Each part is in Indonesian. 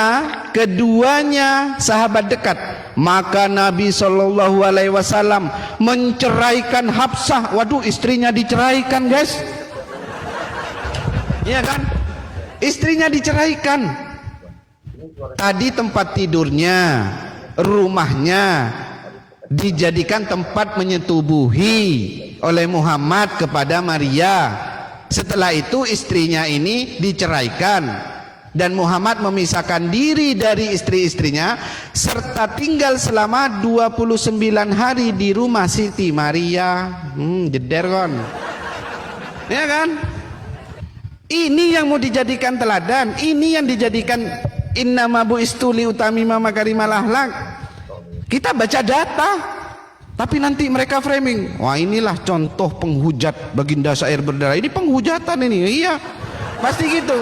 karena keduanya sahabat dekat, maka Nabi Shallallahu Alaihi Wasallam menceraikan Hafsah. Waduh, istrinya diceraikan, guys. Iya kan? Istrinya diceraikan. Tadi tempat tidurnya, rumahnya dijadikan tempat menyetubuhi oleh Muhammad kepada Maria. Setelah itu istrinya ini diceraikan dan Muhammad memisahkan diri dari istri-istrinya serta tinggal selama 29 hari di rumah Siti Maria. Jeder kan? Ya kan? Ini yang mau dijadikan teladan, ini yang dijadikan innama bu'istu liutamima makarimal akhlak. Kita baca data, tapi nanti mereka framing, wah inilah contoh penghujat baginda syair berdarah. Ini penghujatan ini. Iya, pasti gitu.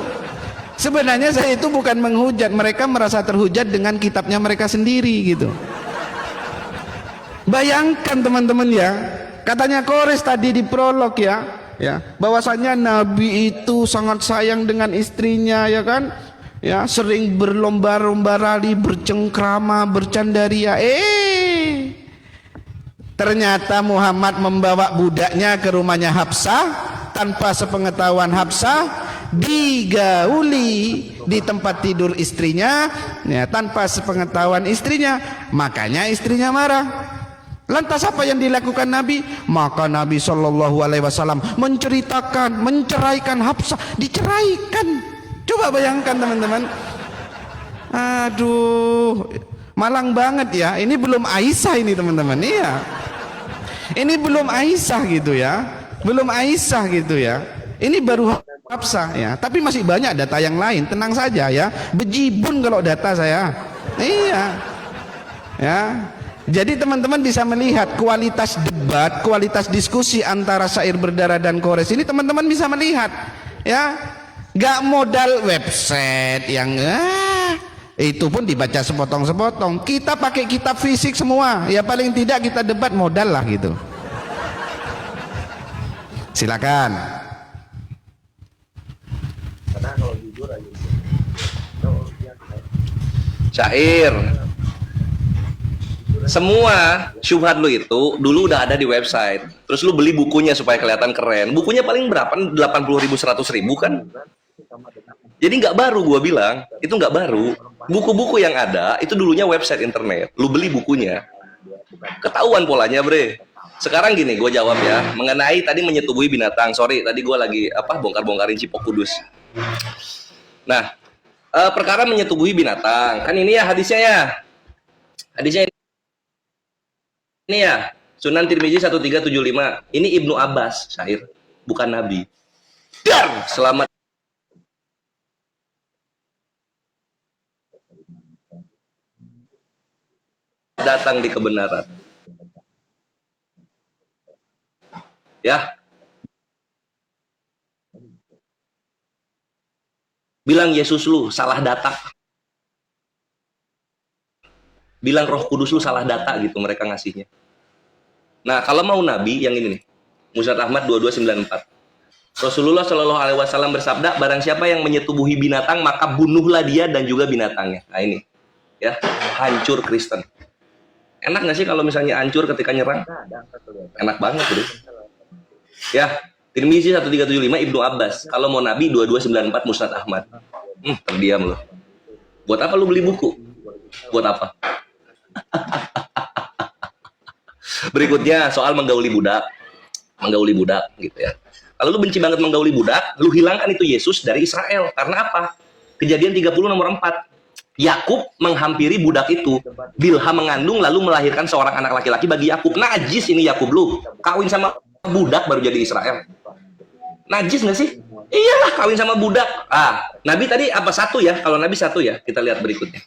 Sebenarnya saya itu bukan menghujat, mereka merasa terhujat dengan kitabnya mereka sendiri gitu. Bayangkan teman-teman ya, katanya Kores tadi di prolog ya, bahwasanya Nabi itu sangat sayang dengan istrinya, ya kan? Ya, sering berlomba-lomba rali, bercengkrama, bercandaria. Ternyata Muhammad membawa budaknya ke rumahnya Hafsah tanpa sepengetahuan Hafsah, digauli di tempat tidur istrinya, ya, tanpa sepengetahuan istrinya. Makanya istrinya marah. Lantas apa yang dilakukan Nabi? Maka Nabi Shallallahu Alaihi Wasallam menceraikan Hafsah, diceraikan. Coba bayangkan teman-teman. Aduh, malang banget ya. Ini belum Aisyah ini teman-teman. Iya. Ini belum Aisyah gitu ya. Belum Aisyah gitu ya. Ini baru Hafsah ya. Tapi masih banyak data yang lain. Tenang saja ya. Bejibun kalau data saya. Iya. Ya. Jadi teman-teman bisa melihat kualitas debat, kualitas diskusi antara syair berdarah dan Kores ini teman-teman bisa melihat. Ya. Gak modal website yang itu pun dibaca sepotong-sepotong. Kita pakai kitab fisik semua. Ya paling tidak kita debat modal lah gitu. Silakan. Syair. Semua syubhat lu itu dulu udah ada di website. Terus lu beli bukunya supaya kelihatan keren. Bukunya paling berapa? 80.000, 100.000 kan? Jadi nggak baru, gua bilang itu nggak baru. Buku-buku yang ada itu dulunya website internet. Lu beli bukunya, ketahuan polanya, bre. Sekarang gini, gue jawab ya mengenai tadi menyetubuhi binatang. Sorry, tadi gue lagi bongkar-bongkarin Cipok Kudus. Nah, perkara menyetubuhi binatang kan ini ya hadisnya ya. Hadisnya ini ya Sunan Tirmizi 1375. Ini Ibnu Abbas syair, bukan Nabi. Dar, selamat datang di kebenaran. Ya. Bilang Yesus lu salah data. Bilang Roh Kudus lu salah data gitu mereka ngasihnya. Nah, kalau mau Nabi yang ini nih. Musnad Ahmad 2294. Rasulullah Shallallahu Alaihi Wasallam bersabda, barang siapa yang menyetubuhi binatang maka bunuhlah dia dan juga binatangnya. Nah ini, ya, hancur Kristen. Enak nggak sih kalau misalnya hancur ketika nyerang? Enak banget tuh. Ya, Tirmizi 1375 Ibnu Abbas. Kalau mau Nabi 2294 Musnad Ahmad. Terdiam loh. Buat apa lu beli buku? Buat apa? Berikutnya soal menggauli budak. Menggauli budak gitu ya. Kalau lu benci banget menggauli budak, lu hilangkan itu Yesus dari Israel. Karena apa? Kejadian 30 nomor 4. Yakub menghampiri budak itu. Bilha mengandung lalu melahirkan seorang anak laki-laki bagi Yakub. Najis ini Yakub lu. Kawin sama budak baru jadi Israel. Najis nggak sih? Iyalah, kawin sama budak. Nabi tadi apa satu ya? Kalau Nabi satu ya, kita lihat berikutnya.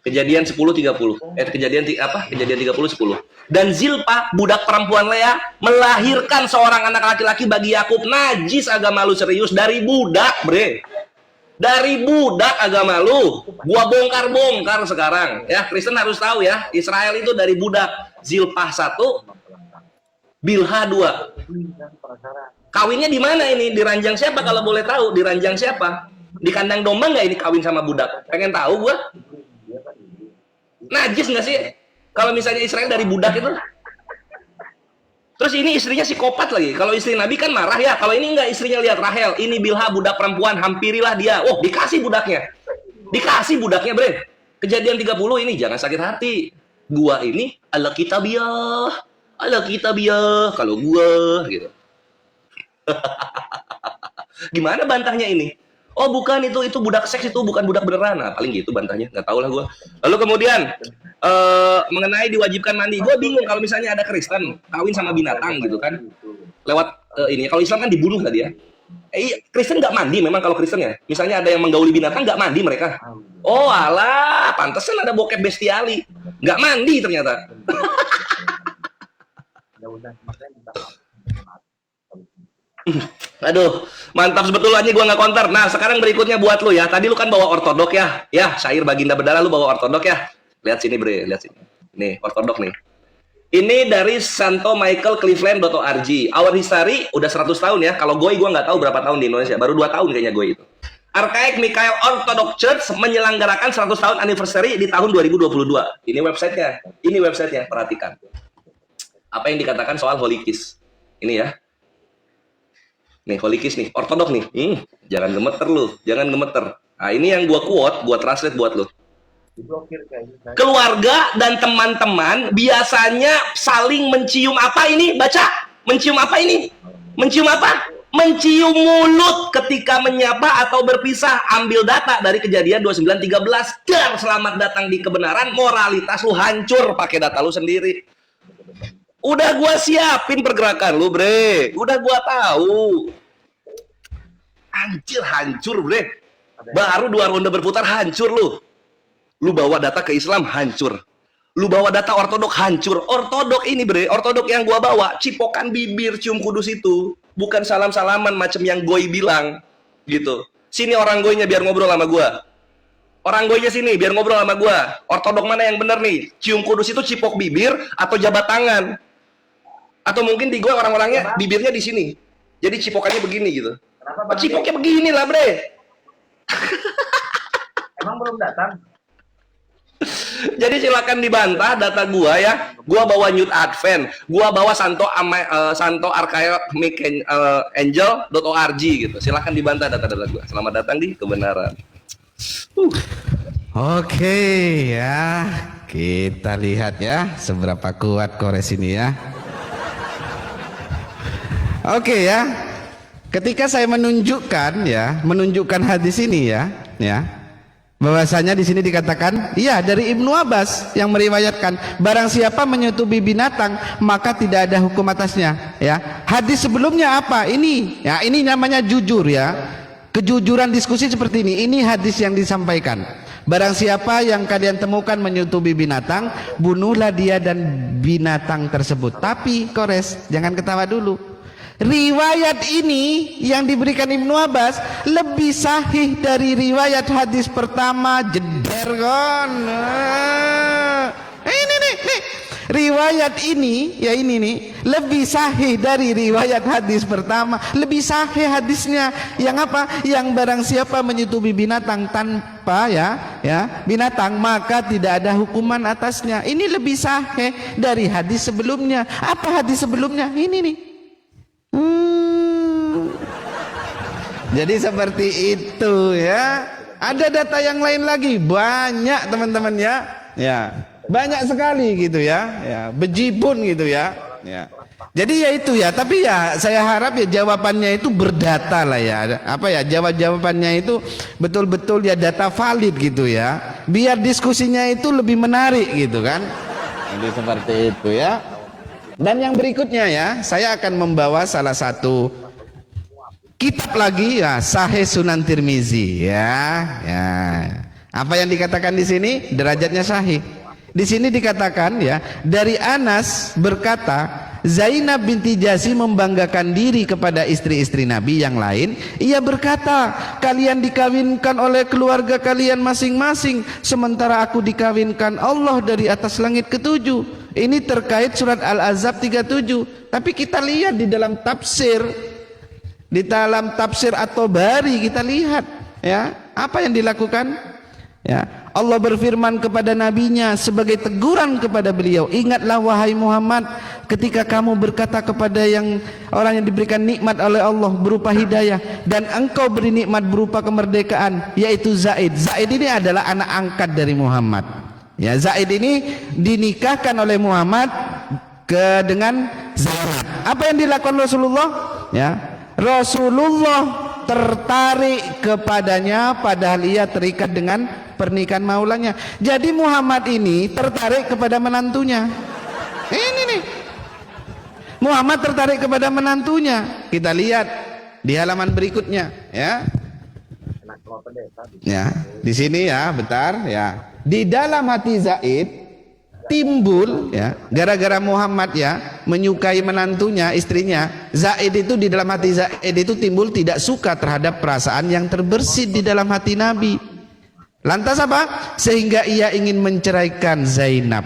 Kejadian 10:30. Kejadian 30:10. Dan Zilpa, budak perempuan Lea, melahirkan seorang anak laki-laki bagi Yakub. Najis agama lu serius dari budak, bre. Dari budak agama lu. Gua bongkar-bongkar sekarang. Ya, Kristen harus tahu ya, Israel itu dari budak. Zilpah 1, Bilha 2. Kawinnya di mana ini? Di ranjang siapa kalau boleh tahu? Di ranjang siapa? Di kandang domba nggak ini kawin sama budak? Pengen tahu gua. Najis nggak sih? Kalau misalnya Israel dari budak itu. Terus ini istrinya psikopat lagi. Kalau istri Nabi kan marah ya. Kalau ini enggak, istrinya lihat Rahel. Ini Bilha budak perempuan, hampirilah dia. Oh, dikasih budaknya. Dikasih budaknya, bre. Kejadian 30 ini jangan sakit hati. Gua ini ala kitabiah. Ala kitabiah. Kalau gua gitu. Gimana bantahnya ini? Oh bukan, itu budak seks, itu bukan budak beneran. Nah, paling gitu bantahnya, nggak tahu lah gue. Lalu kemudian mengenai diwajibkan mandi, gue bingung kalau misalnya ada Kristen kawin sama binatang gitu kan, lewat ini. Kalau Islam kan dibunuh tadi ya. Kristen nggak mandi memang kalau Kristen ya. Misalnya ada yang menggauli binatang nggak mandi mereka. Oh alah, pantesan ada bokep bestiali, nggak mandi ternyata. Aduh, mantap sebetulnya gue nggak counter. Nah, sekarang berikutnya buat lu ya. Tadi lu kan bawa ortodok ya. Ya, syair baginda berdarah lu bawa ortodok ya. Lihat sini, bre, lihat sini. Nih, ortodok nih. Ini dari Santo Michael Cleveland.org. Our history udah 100 tahun ya. Kalau gue nggak tahu berapa tahun di Indonesia. Baru 2 tahun kayaknya gue itu. Archaic Michael Orthodox Church menyelenggarakan 100 tahun anniversary di tahun 2022. Ini websitenya. Ini websitenya, perhatikan. Apa yang dikatakan soal Holy Kiss. Ini ya. Nih, Holy Kiss nih, ortodok nih. Jangan gemeter lu, jangan gemeter. Nah, ini yang gua quote, buat translate buat lu. Keluarga dan teman-teman biasanya saling mencium apa ini? Baca. Mencium apa ini? Mencium apa? Mencium mulut ketika menyapa atau berpisah. Ambil data dari kejadian 29:13. Dan selamat datang di kebenaran, moralitas lu hancur pakai data lu sendiri. Udah gua siapin pergerakan lu, bre. Udah gua tahu. Anjir, hancur, bre. Baru 2 ronde berputar, hancur lu. Lu bawa data ke Islam, hancur. Lu bawa data ortodok, hancur. Ortodok ini, bre, ortodok yang gua bawa, cipokan bibir, cium kudus itu. Bukan salam-salaman macam yang Goy bilang. Gitu. Sini orang Goynya biar ngobrol sama gua. Orang Goynya sini biar ngobrol sama gua. Ortodok mana yang bener nih? Cium kudus itu cipok bibir atau jabat tangan? Atau mungkin di Goy orang-orangnya bibirnya di sini. Jadi cipokannya begini gitu. Oh, cipoknya begini lah, bre. Emang belum datang? Jadi silakan dibantah data gua ya. Gua bawa New Advent, gua bawa Santo Archaic Angel.org gitu. Silakan dibantah data-data gua. Selamat datang di kebenaran. Oke ya, kita lihat ya seberapa kuat Kores ini ya. Oke ya. Ketika saya menunjukkan hadis ini ya, bahwasanya di sini dikatakan, iya dari Ibnu Abbas yang meriwayatkan, barang siapa menyetubi binatang maka tidak ada hukum atasnya. Ya, hadis sebelumnya apa? Ini, ya ini namanya jujur ya, kejujuran diskusi seperti ini. Ini hadis yang disampaikan. Barang siapa yang kalian temukan menyetubi binatang, bunuhlah dia dan binatang tersebut. Tapi Kores, jangan ketawa dulu. Riwayat ini yang diberikan Ibnu Abbas lebih sahih dari riwayat hadis pertama. Jeder kan. Ini nih. Riwayat ini ya ini nih lebih sahih dari riwayat hadis pertama. Lebih sahih hadisnya yang apa? Yang barang siapa menyetubi binatang tanpa ya binatang maka tidak ada hukuman atasnya. Ini lebih sahih dari hadis sebelumnya. Apa hadis sebelumnya? Ini nih. Jadi seperti itu ya. Ada data yang lain lagi banyak teman-teman ya. Ya, banyak sekali gitu ya. Ya, bejibun gitu ya. Ya. Jadi ya itu ya, tapi ya saya harap ya jawabannya itu berdata lah ya. Apa ya, jawabannya itu betul-betul ya data valid gitu ya. Biar diskusinya itu lebih menarik gitu kan. Jadi seperti itu ya. Dan yang berikutnya ya, saya akan membawa salah satu kitab lagi ya, Sahih Sunan Tirmizi ya. Apa yang dikatakan di sini? Derajatnya sahih. Di sini dikatakan ya, dari Anas berkata, Zainab binti Jasi membanggakan diri kepada istri-istri Nabi yang lain. Ia berkata, kalian dikawinkan oleh keluarga kalian masing-masing, sementara aku dikawinkan Allah dari atas langit ketujuh. Ini terkait surat Al-Ahzab 37. Tapi kita lihat di dalam tafsir, At-Tabari kita lihat Ya, apa yang dilakukan? Ya, Allah berfirman kepada nabinya sebagai teguran kepada beliau, ingatlah wahai Muhammad ketika kamu berkata kepada orang yang diberikan nikmat oleh Allah berupa hidayah dan engkau beri nikmat berupa kemerdekaan, yaitu Zaid. Zaid ini adalah anak angkat dari Muhammad. Ya, Zaid ini dinikahkan oleh Muhammad dengan Zainab. Apa yang dilakukan Rasulullah? Ya, Rasulullah tertarik kepadanya padahal ia terikat dengan pernikahan maulanya. Jadi Muhammad ini tertarik kepada menantunya. Ini nih, Muhammad tertarik kepada menantunya. Kita lihat di halaman berikutnya, ya. Ya, di sini ya, bentar ya. Di dalam hati Zaid timbul, ya, gara-gara Muhammad ya menyukai menantunya, istrinya. Zaid itu, di dalam hati Zaid itu timbul tidak suka terhadap perasaan yang terbersit di dalam hati Nabi. Lantas apa? Sehingga ia ingin menceraikan Zainab.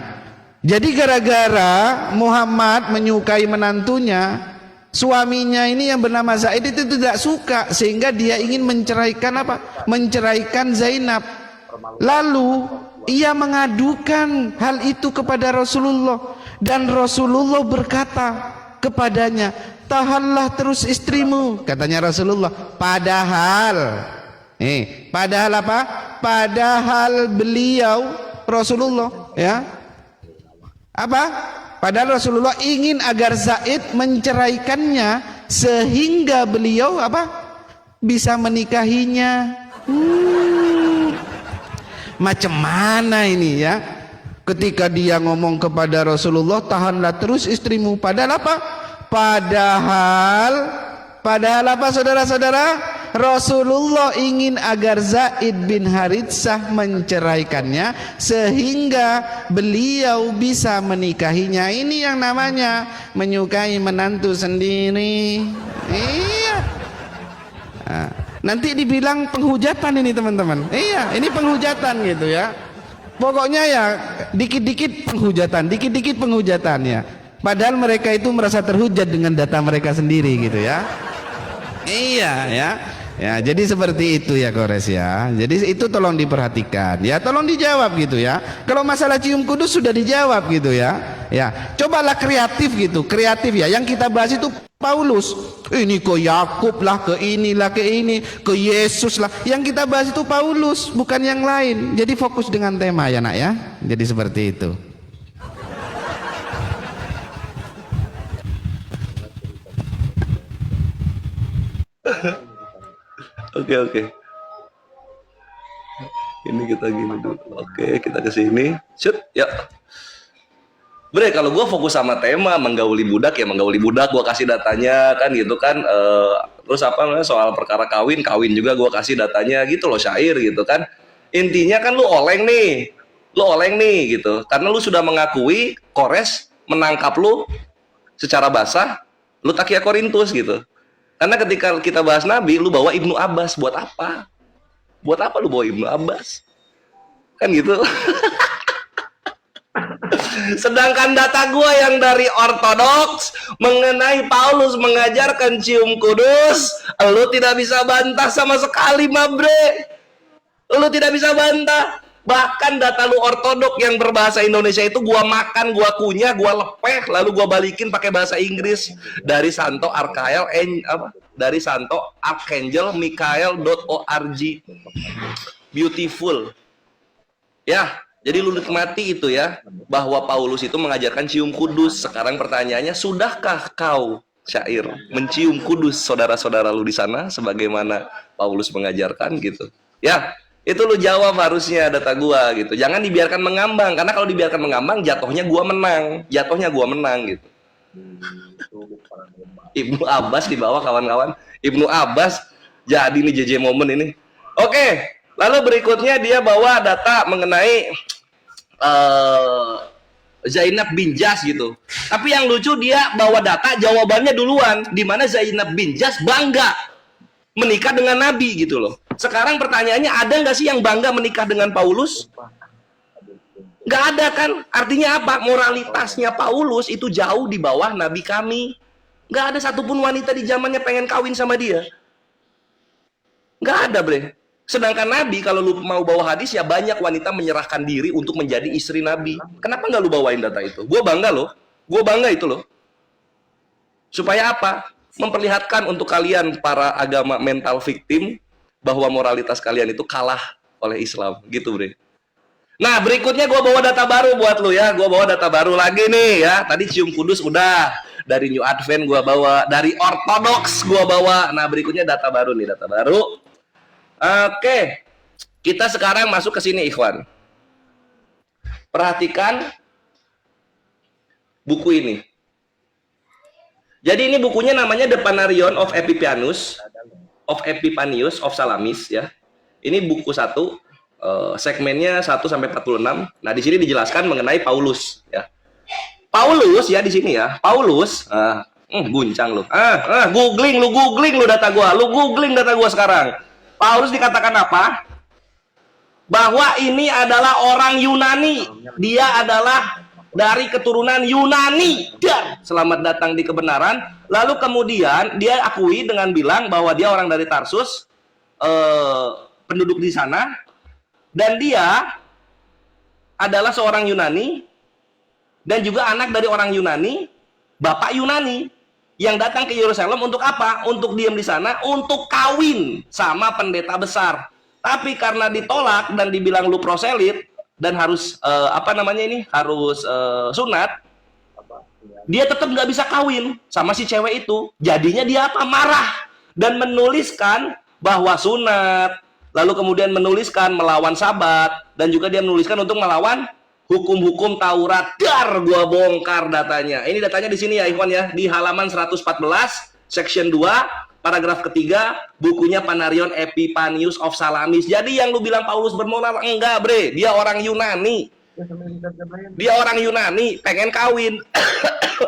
Jadi gara-gara Muhammad menyukai menantunya, suaminya ini yang bernama Zaid itu tidak suka, sehingga dia ingin menceraikan apa? Menceraikan Zainab. Lalu ia mengadukan hal itu kepada Rasulullah, dan Rasulullah berkata kepadanya, tahanlah terus istrimu, katanya Rasulullah. Padahal apa? Padahal beliau Rasulullah, ya, apa? Padahal Rasulullah ingin agar Zaid menceraikannya sehingga beliau apa? Bisa menikahinya. Macam mana ini ya? Ketika dia ngomong kepada Rasulullah, tahanlah terus istrimu. Padahal apa? Padahal apa, saudara-saudara? Rasulullah ingin agar Zaid bin Haritsah menceraikannya sehingga beliau bisa menikahinya. Ini yang namanya menyukai menantu sendiri. Iya. Nah, nanti dibilang penghujatan ini teman-teman. Iya, ini penghujatan gitu ya. Pokoknya ya dikit-dikit penghujatan ya. Padahal mereka itu merasa terhujat dengan data mereka sendiri gitu ya. Iya ya. Ya, jadi seperti itu ya Kores ya. Jadi itu tolong diperhatikan ya, tolong dijawab gitu ya. Kalau masalah cium kudus sudah dijawab gitu ya. Ya, cobalah kreatif gitu, kreatif ya. Yang kita bahas itu Paulus. Ini ke Yakub lah, ke inilah, ke ini, ke Yesus lah. Yang kita bahas itu Paulus, bukan yang lain. Jadi fokus dengan tema ya nak ya. Jadi seperti itu. Oke. Ini kita gini dulu. Oke, kita ke sini. Shoot, ya. Bre, kalau gue fokus sama tema menggauli budak ya menggauli budak, gue kasih datanya kan gitu kan. Terus apa namanya soal perkara kawin juga gue kasih datanya gitu loh, syair gitu kan. Intinya kan lu oleng nih gitu. Karena lu sudah mengakui Kores menangkap lu secara basah, lu takia Korintus gitu. Karena ketika kita bahas Nabi, lu bawa Ibnu Abbas, buat apa? Buat apa lu bawa Ibnu Abbas? Kan gitu. Sedangkan data gua yang dari ortodoks mengenai Paulus mengajarkan cium kudus, lu tidak bisa bantah sama sekali, Mabre. Lu tidak bisa bantah. Bahkan data lu ortodok yang berbahasa Indonesia itu gua makan, gua kunyah, gua lepeh, lalu gua balikin pakai bahasa Inggris dari Santo Archangel Michael.org. Beautiful. Ya, jadi lu nikmati itu ya, bahwa Paulus itu mengajarkan cium kudus. Sekarang pertanyaannya, sudahkah kau syair mencium kudus saudara-saudara lu di sana sebagaimana Paulus mengajarkan gitu? Ya. Itu lu jawab harusnya data gua gitu. Jangan dibiarkan mengambang, karena kalau dibiarkan mengambang jatuhnya gua menang gitu. Ibnu Abbas di bawah kawan-kawan. Ibnu Abbas jadi nih JJ Momen ini. Oke, lalu berikutnya dia bawa data mengenai Zainab bin Jas gitu. Tapi yang lucu dia bawa data jawabannya duluan, di mana Zainab bin Jas bangga menikah dengan Nabi gitu loh. Sekarang pertanyaannya, ada nggak sih yang bangga menikah dengan Paulus? Nggak ada kan? Artinya apa? Moralitasnya Paulus itu jauh di bawah Nabi kami. Nggak ada satupun wanita di zamannya pengen kawin sama dia. Nggak ada, bre. Sedangkan Nabi, kalau lu mau bawa hadis, ya banyak wanita menyerahkan diri untuk menjadi istri Nabi. Kenapa nggak lu bawain data itu? Gue bangga loh. Gue bangga itu loh. Supaya apa? Memperlihatkan untuk kalian para agama mental victim bahwa moralitas kalian itu kalah oleh Islam. Gitu, Bre. Nah, berikutnya gue bawa data baru buat lu ya. Gue bawa data baru lagi nih ya. Tadi cium kudus udah. Dari New Advent gue bawa. Dari Orthodox gue bawa. Nah, berikutnya data baru nih. Data baru. Oke. Kita sekarang masuk ke sini, Ikhwan. Perhatikan buku ini. Jadi ini bukunya namanya The Panarion of Epiphanius. Of Salamis ya. Ini buku 1. Segmennya 1 sampai 46. Nah, di sini dijelaskan mengenai Paulus ya. Paulus ya di sini ya. Paulus guncang lu. Googling lu data gua. Lu googling data gua sekarang. Paulus dikatakan apa? Bahwa ini adalah orang Yunani. Dia adalah dari keturunan Yunani. Dan selamat datang di kebenaran. Lalu kemudian dia akui dengan bilang bahwa dia orang dari Tarsus, penduduk di sana. Dan dia adalah seorang Yunani dan juga anak dari orang Yunani, bapak Yunani yang datang ke Yerusalem untuk apa? Untuk diam di sana, untuk kawin sama pendeta besar. Tapi karena ditolak dan dibilang lu proselit dan harus harus sunat, dia tetap nggak bisa kawin sama si cewek itu. Jadinya dia apa? Marah dan menuliskan bahwa sunat. Lalu kemudian menuliskan melawan Sabat dan juga dia menuliskan untuk melawan hukum-hukum Taurat. Dar, gua bongkar datanya. Ini datanya di sini ya, Ikhwan ya, di halaman 114, section 2, paragraf ketiga, bukunya Panarion Epiphanius of Salamis. Jadi yang lu bilang Paulus bermoral, enggak, Bre. Dia orang Yunani. Dia orang Yunani, pengen kawin.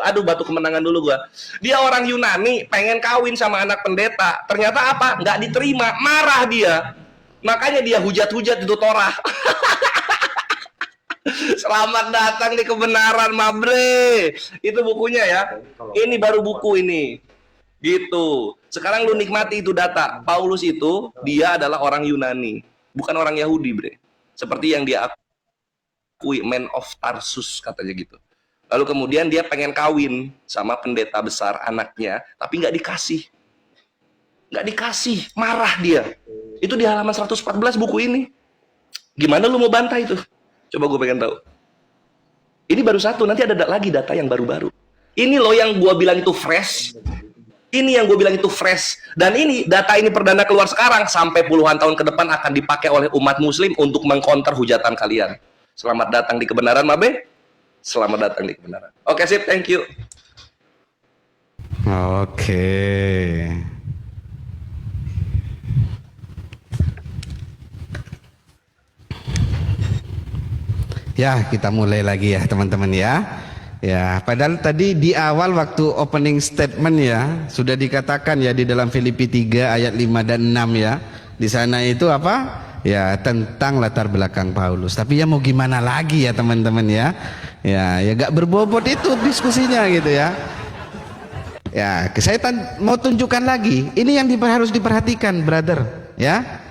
Aduh, batuk kemenangan dulu gua. Dia orang Yunani, pengen kawin sama anak pendeta. Ternyata apa? Nggak diterima, marah dia. Makanya dia hujat-hujat itu Torah. Selamat datang di kebenaran, Mabre. Itu bukunya ya. Ini baru buku ini. Gitu. Sekarang lu nikmati itu data. Paulus itu dia adalah orang Yunani, bukan orang Yahudi, Bre. Seperti yang dia akui, man of Tarsus katanya gitu. Lalu kemudian dia pengen kawin sama pendeta besar anaknya, tapi nggak dikasih. Nggak dikasih, marah dia. Itu di halaman 114 buku ini. Gimana lu mau bantah itu? Coba gue pengen tahu. Ini baru satu, nanti ada lagi data yang baru-baru. Ini loh yang gue bilang itu fresh. Ini yang gue bilang itu fresh. Dan ini, data ini perdana keluar sekarang. Sampai puluhan tahun ke depan akan dipakai oleh umat muslim untuk mengcounter hujatan kalian. Selamat datang di kebenaran, Mabe. Selamat datang di kebenaran. Oke, sip, thank you. Oke. Ya, kita mulai lagi ya teman-teman ya. Ya, padahal tadi di awal waktu opening statement ya sudah dikatakan ya di dalam Filipi 3 ayat 5 dan 6 ya. Di sana itu apa? Ya, tentang latar belakang Paulus. Tapi ya mau gimana lagi ya teman-teman ya. Ya gak berbobot itu diskusinya gitu ya. Ya, saya mau tunjukkan lagi. Ini yang harus diperhatikan, brother, ya.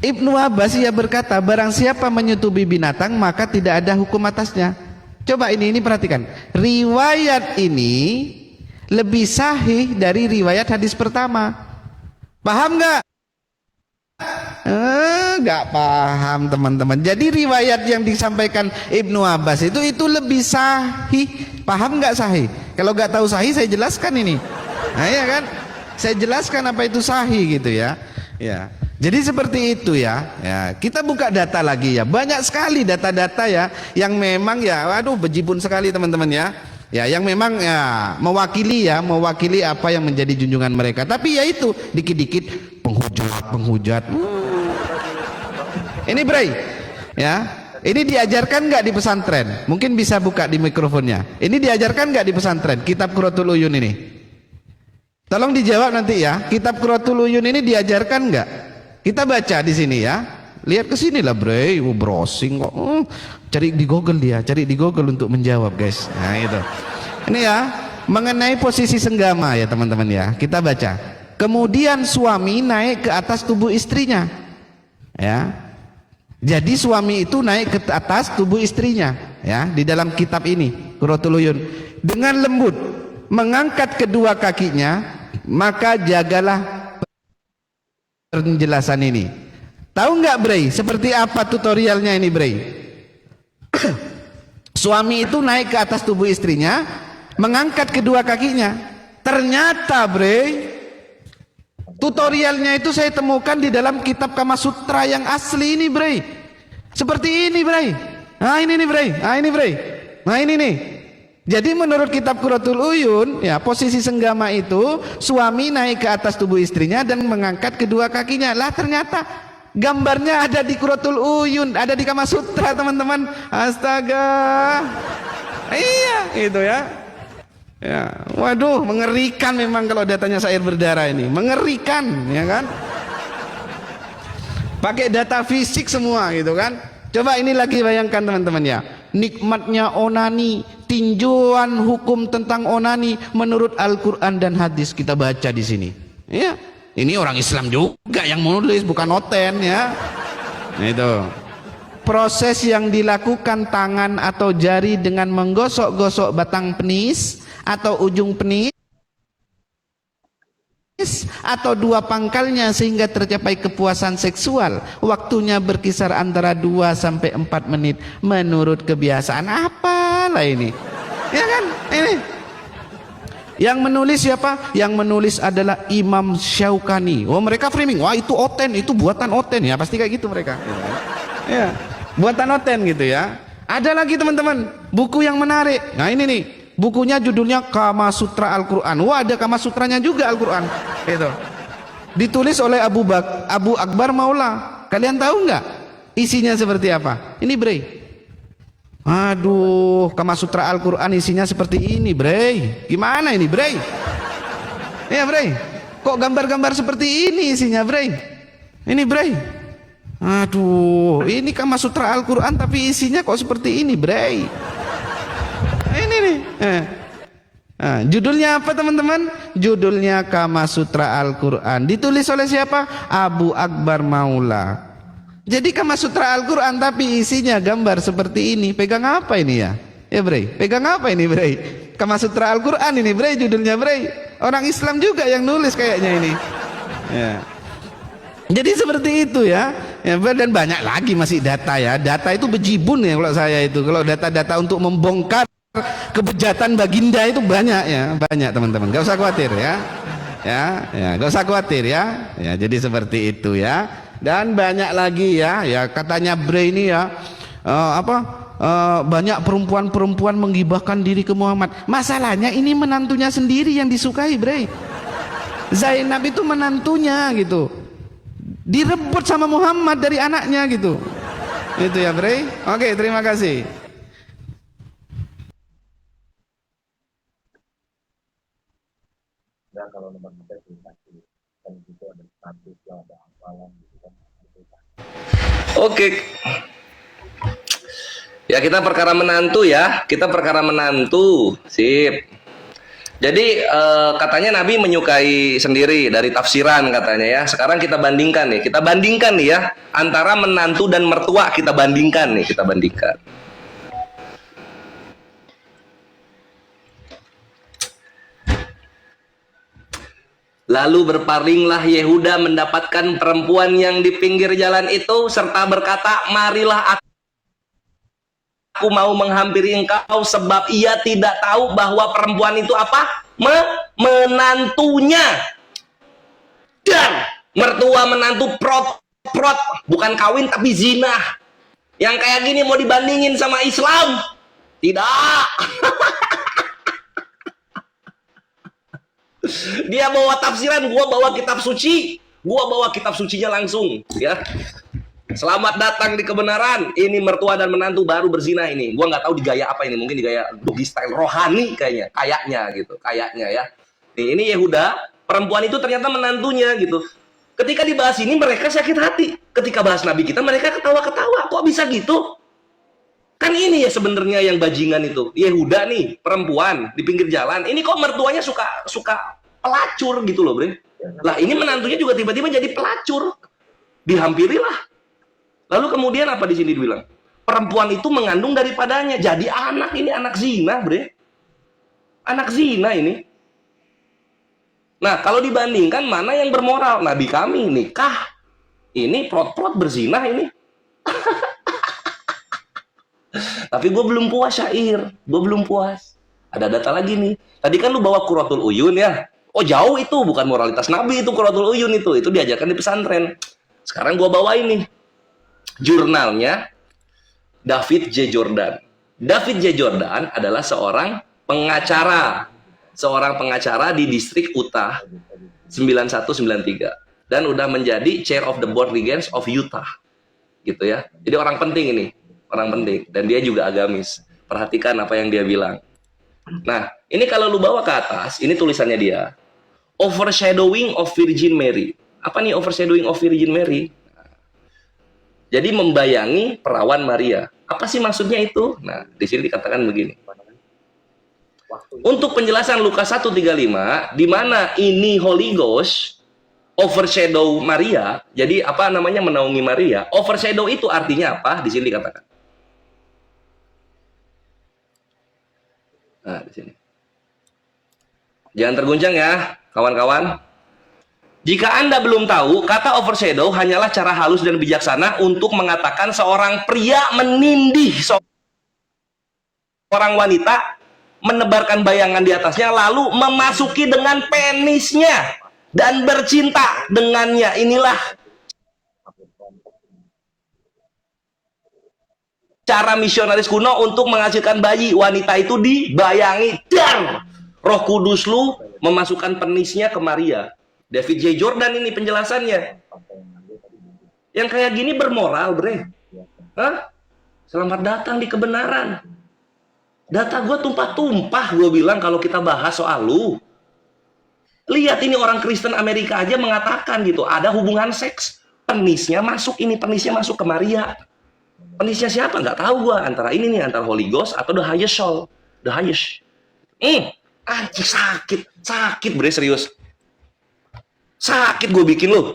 Ibnu Abbas ia berkata, barang siapa menyetubi binatang maka tidak ada hukum atasnya. Coba ini perhatikan. Riwayat ini lebih sahih dari riwayat hadis pertama. Paham nggak? Nggak paham teman-teman. Jadi riwayat yang disampaikan Ibnu Abbas itu lebih sahih. Paham nggak sahih? Kalau nggak tahu sahih saya jelaskan ini. Nah ya kan? Saya jelaskan apa itu sahih gitu ya. Ya. Jadi seperti itu ya. Ya, kita buka data lagi ya. Banyak sekali data-data ya yang memang ya waduh bejibun sekali teman-teman ya. Ya, yang memang ya mewakili apa yang menjadi junjungan mereka. Tapi ya itu dikit-dikit penghujat. Ini Bray. Ya. Ini diajarkan nggak di pesantren? Mungkin bisa buka di mikrofonnya. Ini diajarkan nggak di pesantren? Kitab Qurratul Uyun ini. Tolong dijawab nanti ya. Kitab Qurratul Uyun ini diajarkan nggak? Kita baca di sini ya. Lihat ke sini lah, Bray. Browsing kok. Cari di Google untuk menjawab, guys. Nah, itu. Ini ya, mengenai posisi senggama ya, teman-teman ya. Kita baca. Kemudian suami naik ke atas tubuh istrinya. Ya. Jadi suami itu naik ke atas tubuh istrinya, ya, di dalam kitab ini, Qurratul Uyun, dengan lembut mengangkat kedua kakinya, maka jagalah penjelasan ini. Tahu nggak, Bray? Seperti apa tutorialnya ini, Bray? Suami itu naik ke atas tubuh istrinya, mengangkat kedua kakinya. Ternyata, Bray, tutorialnya itu saya temukan di dalam kitab Kama Sutra yang asli ini, Bray. Seperti ini, Bray. Nah, ini nih, Bray. Nah, ini, Bray. Nah, ini nih. Jadi menurut kitab Qurratul Uyun, ya, posisi senggama itu suami naik ke atas tubuh istrinya dan mengangkat kedua kakinya. Lah, ternyata gambarnya ada di Qurratul Uyun, ada di Kama Sutra, teman-teman. Astaga. Iya, itu ya. Ya, waduh, mengerikan memang kalau datanya air berdarah ini, mengerikan, ya kan? Pakai data fisik semua, gitu kan? Coba ini lagi bayangkan, teman-teman, ya, nikmatnya onani, tinjauan hukum tentang onani menurut Al-Quran dan hadis kita baca di sini. Ya, ini orang Islam juga yang menulis, bukan noten, ya. Nah, itu. Proses yang dilakukan tangan atau jari dengan menggosok-gosok batang penis atau ujung penis atau dua pangkalnya sehingga tercapai kepuasan seksual, waktunya berkisar antara 2 sampai 4 menit menurut kebiasaan. Apalah ini, ya kan? Ini yang menulis siapa? Yang menulis adalah Imam Syaukani. Oh, mereka framing, wah itu oten, itu buatan oten, ya pasti kayak gitu mereka, gitu kan? Ya, buatan oten gitu ya. Ada lagi, teman-teman, buku yang menarik. Nah, ini nih, bukunya judulnya Kama Sutra Al-Quran. Wah, ada Kama Sutranya juga Al-Quran. Gitu. Ditulis oleh Abu Akbar Maula. Kalian tahu nggak isinya seperti apa? Ini, Bray. Aduh, Kama Sutra Al-Quran isinya seperti ini, Bray. Gimana ini, Bray? Ya, Bray. Kok gambar-gambar seperti ini isinya, Bray? Ini, Bray. Aduh, ini Kama Sutra Al-Quran tapi isinya kok seperti ini, Bray. Ini nih. Nah, judulnya apa, teman-teman? Judulnya Kama Sutra Al-Quran. Ditulis oleh siapa? Abu Akbar Maula. Jadi Kama Sutra Al-Quran tapi isinya gambar seperti ini. Pegang apa ini ya? Ya, Bray. Pegang apa ini, Bray? Kama Sutra Al-Quran ini, Bray, judulnya, Bray. Orang Islam juga yang nulis kayaknya ini. Ya. Jadi seperti itu ya. Ya, dan banyak lagi masih data ya. Data itu bejibun ya kalau saya itu. Kalau data-data untuk membongkar kebejatan baginda itu banyak ya, banyak, teman-teman. Gak usah khawatir ya. Ya, gak usah khawatir ya. Ya, jadi seperti itu ya. Dan banyak lagi ya. Ya, katanya Bray ini ya, banyak perempuan-perempuan menggibahkan diri ke Muhammad. Masalahnya ini menantunya sendiri yang disukai, Bray. Zainab itu menantunya gitu. Direbut sama Muhammad dari anaknya gitu. Itu ya, Bray. Oke, terima kasih. Dan kalau nomor kita dikasih dan itu ada status ada apalan gitu kan. Oke. Ya, kita perkara menantu ya. Kita perkara menantu. Sip. Jadi katanya Nabi menyukai sendiri dari tafsiran katanya ya. Sekarang kita bandingkan nih. Kita bandingkan nih ya. Antara menantu dan mertua kita bandingkan nih. Kita bandingkan. Lalu berpalinglah Yehuda mendapatkan perempuan yang di pinggir jalan itu serta berkata, marilah aku mau menghampiri engkau sebab ia tidak tahu bahwa perempuan itu apa? Menantunya. Dan mertua menantu prot, bukan kawin tapi zina. Yang kayak gini mau dibandingin sama Islam? Tidak. Dia bawa tafsiran, gua bawa kitab suci. Gua bawa kitab sucinya langsung, ya. Selamat datang di kebenaran. Ini mertua dan menantu baru berzina ini. Gua nggak tahu digaya apa ini, mungkin digaya doggy style rohani kayaknya gitu, kayaknya ya. Nih, ini Yehuda, perempuan itu ternyata menantunya gitu. Ketika dibahas ini mereka sakit hati. Ketika bahas Nabi kita mereka ketawa-ketawa. Kok bisa gitu? Kan ini ya sebenarnya yang bajingan itu. Yehuda nih, perempuan di pinggir jalan. Ini kok mertuanya suka pelacur gitu loh, Bre. Lah ini menantunya juga tiba-tiba jadi pelacur. Dihampirilah. Lalu kemudian apa di sini dibilang? Perempuan itu mengandung daripadanya. Jadi anak ini anak zina, bre. Anak zina ini. Nah, kalau dibandingkan mana yang bermoral? Nabi kami nikah. Ini prot-prot berzina ini. Tapi gue belum puas, Syair. Gue belum puas. Ada data lagi nih. Tadi kan lu bawa Qurratul Uyun ya. Oh jauh itu, bukan moralitas Nabi itu Qurratul Uyun itu. Itu diajarkan di pesantren. Sekarang gue bawa ini. Jurnalnya David J. Jordan. David J. Jordan adalah seorang pengacara. Seorang pengacara di distrik Utah 9193. Dan udah menjadi Chair of the Board Regents of Utah. Gitu ya. Jadi orang penting ini. Orang penting. Dan dia juga agamis. Perhatikan apa yang dia bilang. Nah, ini kalau lu bawa ke atas, ini tulisannya dia. Overshadowing of Virgin Mary. Apa nih overshadowing of Virgin Mary? Jadi membayangi perawan Maria. Apa sih maksudnya itu? Nah, di sini dikatakan begini. Untuk penjelasan Lukas 1:35, di mana ini Holy Ghost overshadow Maria, jadi apa namanya menaungi Maria. Overshadow itu artinya apa? Di sini dikatakan. Nah, di sini. Jangan terguncang ya, kawan-kawan. Jika Anda belum tahu, kata overshadow hanyalah cara halus dan bijaksana untuk mengatakan seorang pria menindih seorang wanita, menebarkan bayangan di atasnya, lalu memasuki dengan penisnya dan bercinta dengannya. Inilah cara misionaris kuno untuk menghasilkan bayi. Wanita itu dibayangi dan Roh Kudus lu memasukkan penisnya ke Maria. David J. Jordan ini penjelasannya. Yang kayak gini bermoral, bre. Hah? Selamat datang di kebenaran. Data gue tumpah-tumpah, gue bilang kalau kita bahas soal lu. Lihat ini orang Kristen Amerika aja mengatakan gitu, ada hubungan seks. Penisnya masuk, ini penisnya masuk ke Maria. Penisnya siapa? Nggak tahu gue. Antara ini nih, antara Holy Ghost atau the highest soul. The highest. Anjir, sakit bre, serius. Sakit gue bikin lu.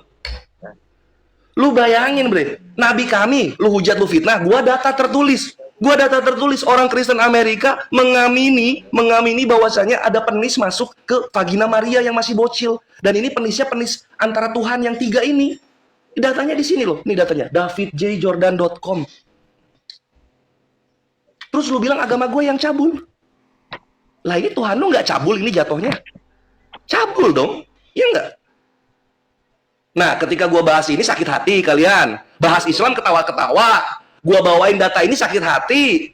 Lu bayangin bre, Nabi kami, lu hujat, lu fitnah, gua data tertulis. Orang Kristen Amerika mengamini bahwasanya ada penis masuk ke vagina Maria yang masih bocil. Dan ini penisnya penis antara Tuhan yang 3 ini. Datanya di sini loh, ini datanya, davidjordan.com. Terus lu bilang agama gue yang cabul. Lah ini Tuhan lu nggak cabul ini jatuhnya. Cabul dong, iya nggak? Nah, ketika gua bahas ini sakit hati kalian. Bahas Islam ketawa-ketawa. Gua bawain data ini sakit hati.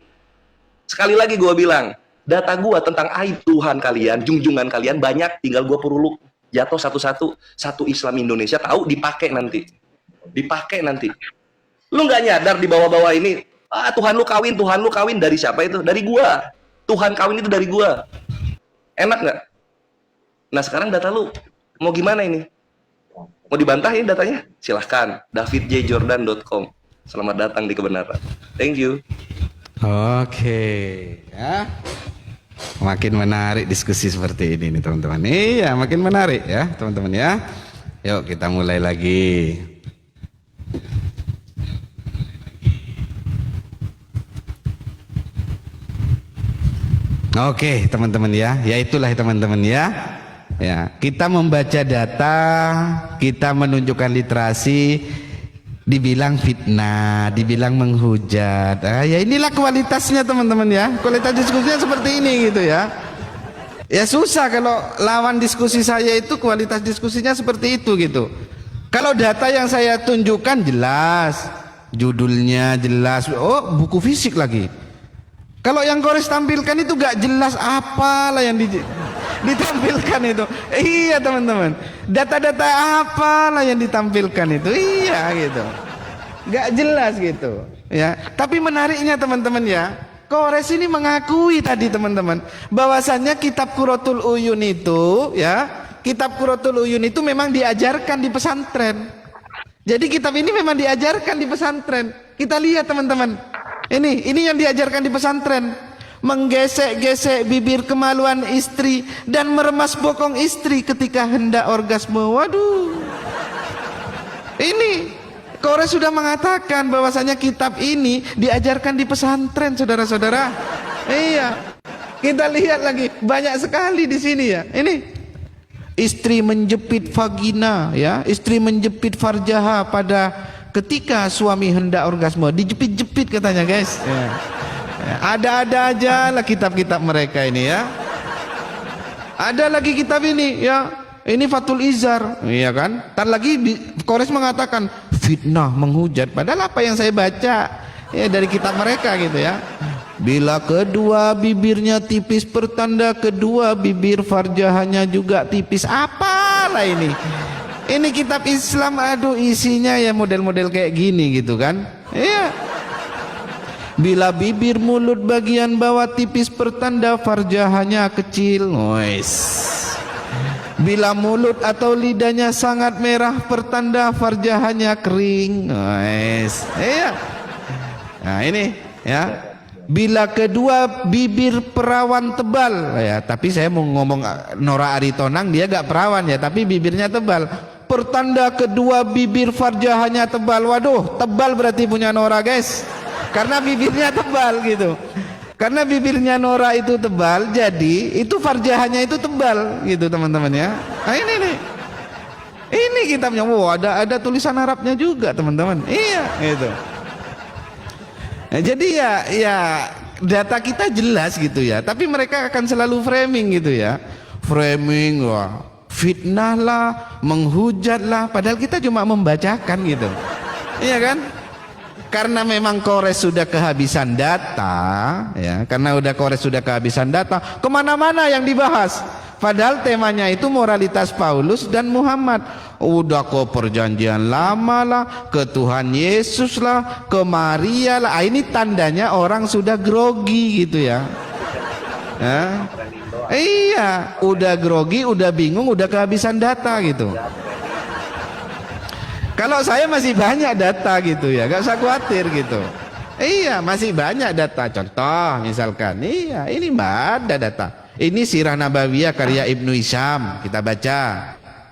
Sekali lagi gua bilang, data gua tentang aib Tuhan kalian, junjungan kalian banyak, tinggal gua puruluk. Jatuh satu-satu, satu Islam Indonesia tahu dipakai nanti. Lu nggak nyadar di bawah-bawah ini, Tuhan lu kawin dari siapa itu? Dari gua. Tuhan kawin itu dari gua. Enak nggak? Nah, sekarang data lu mau gimana ini? Mau dibantah ini datanya? Silahkan, davidjordan.com. Selamat datang di kebenaran. Thank you. Oke, ya. Makin menarik diskusi seperti ini nih teman-teman. Iya, makin menarik ya teman-teman ya. Yuk kita mulai lagi. Oke teman-teman ya, ya itulah teman-teman ya. Ya, kita membaca data, kita menunjukkan literasi, dibilang fitnah, dibilang menghujat. Ya inilah kualitasnya teman-teman ya. Kualitas diskusinya seperti ini gitu ya. Ya susah kalau lawan diskusi saya itu kualitas diskusinya seperti itu gitu. Kalau data yang saya tunjukkan jelas, judulnya jelas, oh buku fisik lagi. Kalau yang Kores tampilkan itu gak jelas apalah yang ditampilkan itu. Iya teman-teman, data-data apalah yang ditampilkan itu. Iya gitu, gak jelas gitu ya. Tapi menariknya teman-teman ya, Kores ini mengakui tadi teman-teman bahwasannya kitab Qurratul Uyun itu ya, kitab Qurratul Uyun itu memang diajarkan di pesantren. Jadi kitab ini memang diajarkan di pesantren. Kita lihat teman-teman, ini yang diajarkan di pesantren. menggesek-gesek bibir kemaluan istri dan meremas bokong istri ketika hendak orgasme. Waduh, ini Kores sudah mengatakan bahwasanya kitab ini diajarkan di pesantren, saudara-saudara. Iya, kita lihat lagi banyak sekali di sini ya. Ini istri menjepit vagina, ya, istri menjepit farjaha pada ketika suami hendak orgasme, dijepit-jepit katanya, guys. Ya. Ada-ada aja lah kitab-kitab mereka ini ya. Ada lagi kitab ini ya, ini Fathul Izar, iya kan? Ntar lagi Kores mengatakan fitnah menghujat, padahal apa yang saya baca ya dari kitab mereka gitu ya. Bila kedua bibirnya tipis pertanda kedua bibir farjahanya juga tipis. Apalah ini? Ini kitab Islam, aduh isinya ya model-model kayak gini gitu kan? Iya. Bila bibir mulut bagian bawah tipis pertanda farjahanya kecil. Nois. Bila mulut atau lidahnya sangat merah pertanda farjahanya kering. Nois. Iya. Nah ini ya. Bila kedua bibir perawan tebal ya, tapi saya mau ngomong Nora Aritonang, dia gak perawan ya, tapi bibirnya tebal. Pertanda kedua bibir farjahanya tebal. Waduh, tebal berarti punya Nora, guys. Karena bibirnya tebal gitu. Karena bibirnya Nora itu tebal, jadi itu farjahannya itu tebal gitu teman-teman ya. Nah ini nih. Ini kitabnya. Wow, ada tulisan Arabnya juga teman-teman. Iya, gitu. Nah, jadi ya data kita jelas gitu ya. Tapi mereka akan selalu framing gitu ya. Framing, wah, fitnah lah, menghujat lah. Padahal kita cuma membacakan gitu. Iya kan? Karena memang Kores sudah kehabisan data ya, karena Kores sudah kehabisan data, kemana-mana yang dibahas, padahal temanya itu moralitas Paulus dan Muhammad. Udah ke perjanjian lama lah, ke Tuhan Yesus lah, ke Maria lah. Ini tandanya orang sudah grogi gitu ya. Iya, udah grogi, udah bingung, udah kehabisan data gitu. Kalau saya masih banyak data gitu ya, gak usah khawatir gitu. Iya, masih banyak data. Contoh misalkan, iya ini ada data. Ini Sirah Nabawiyah karya Ibnu Hisham, kita baca,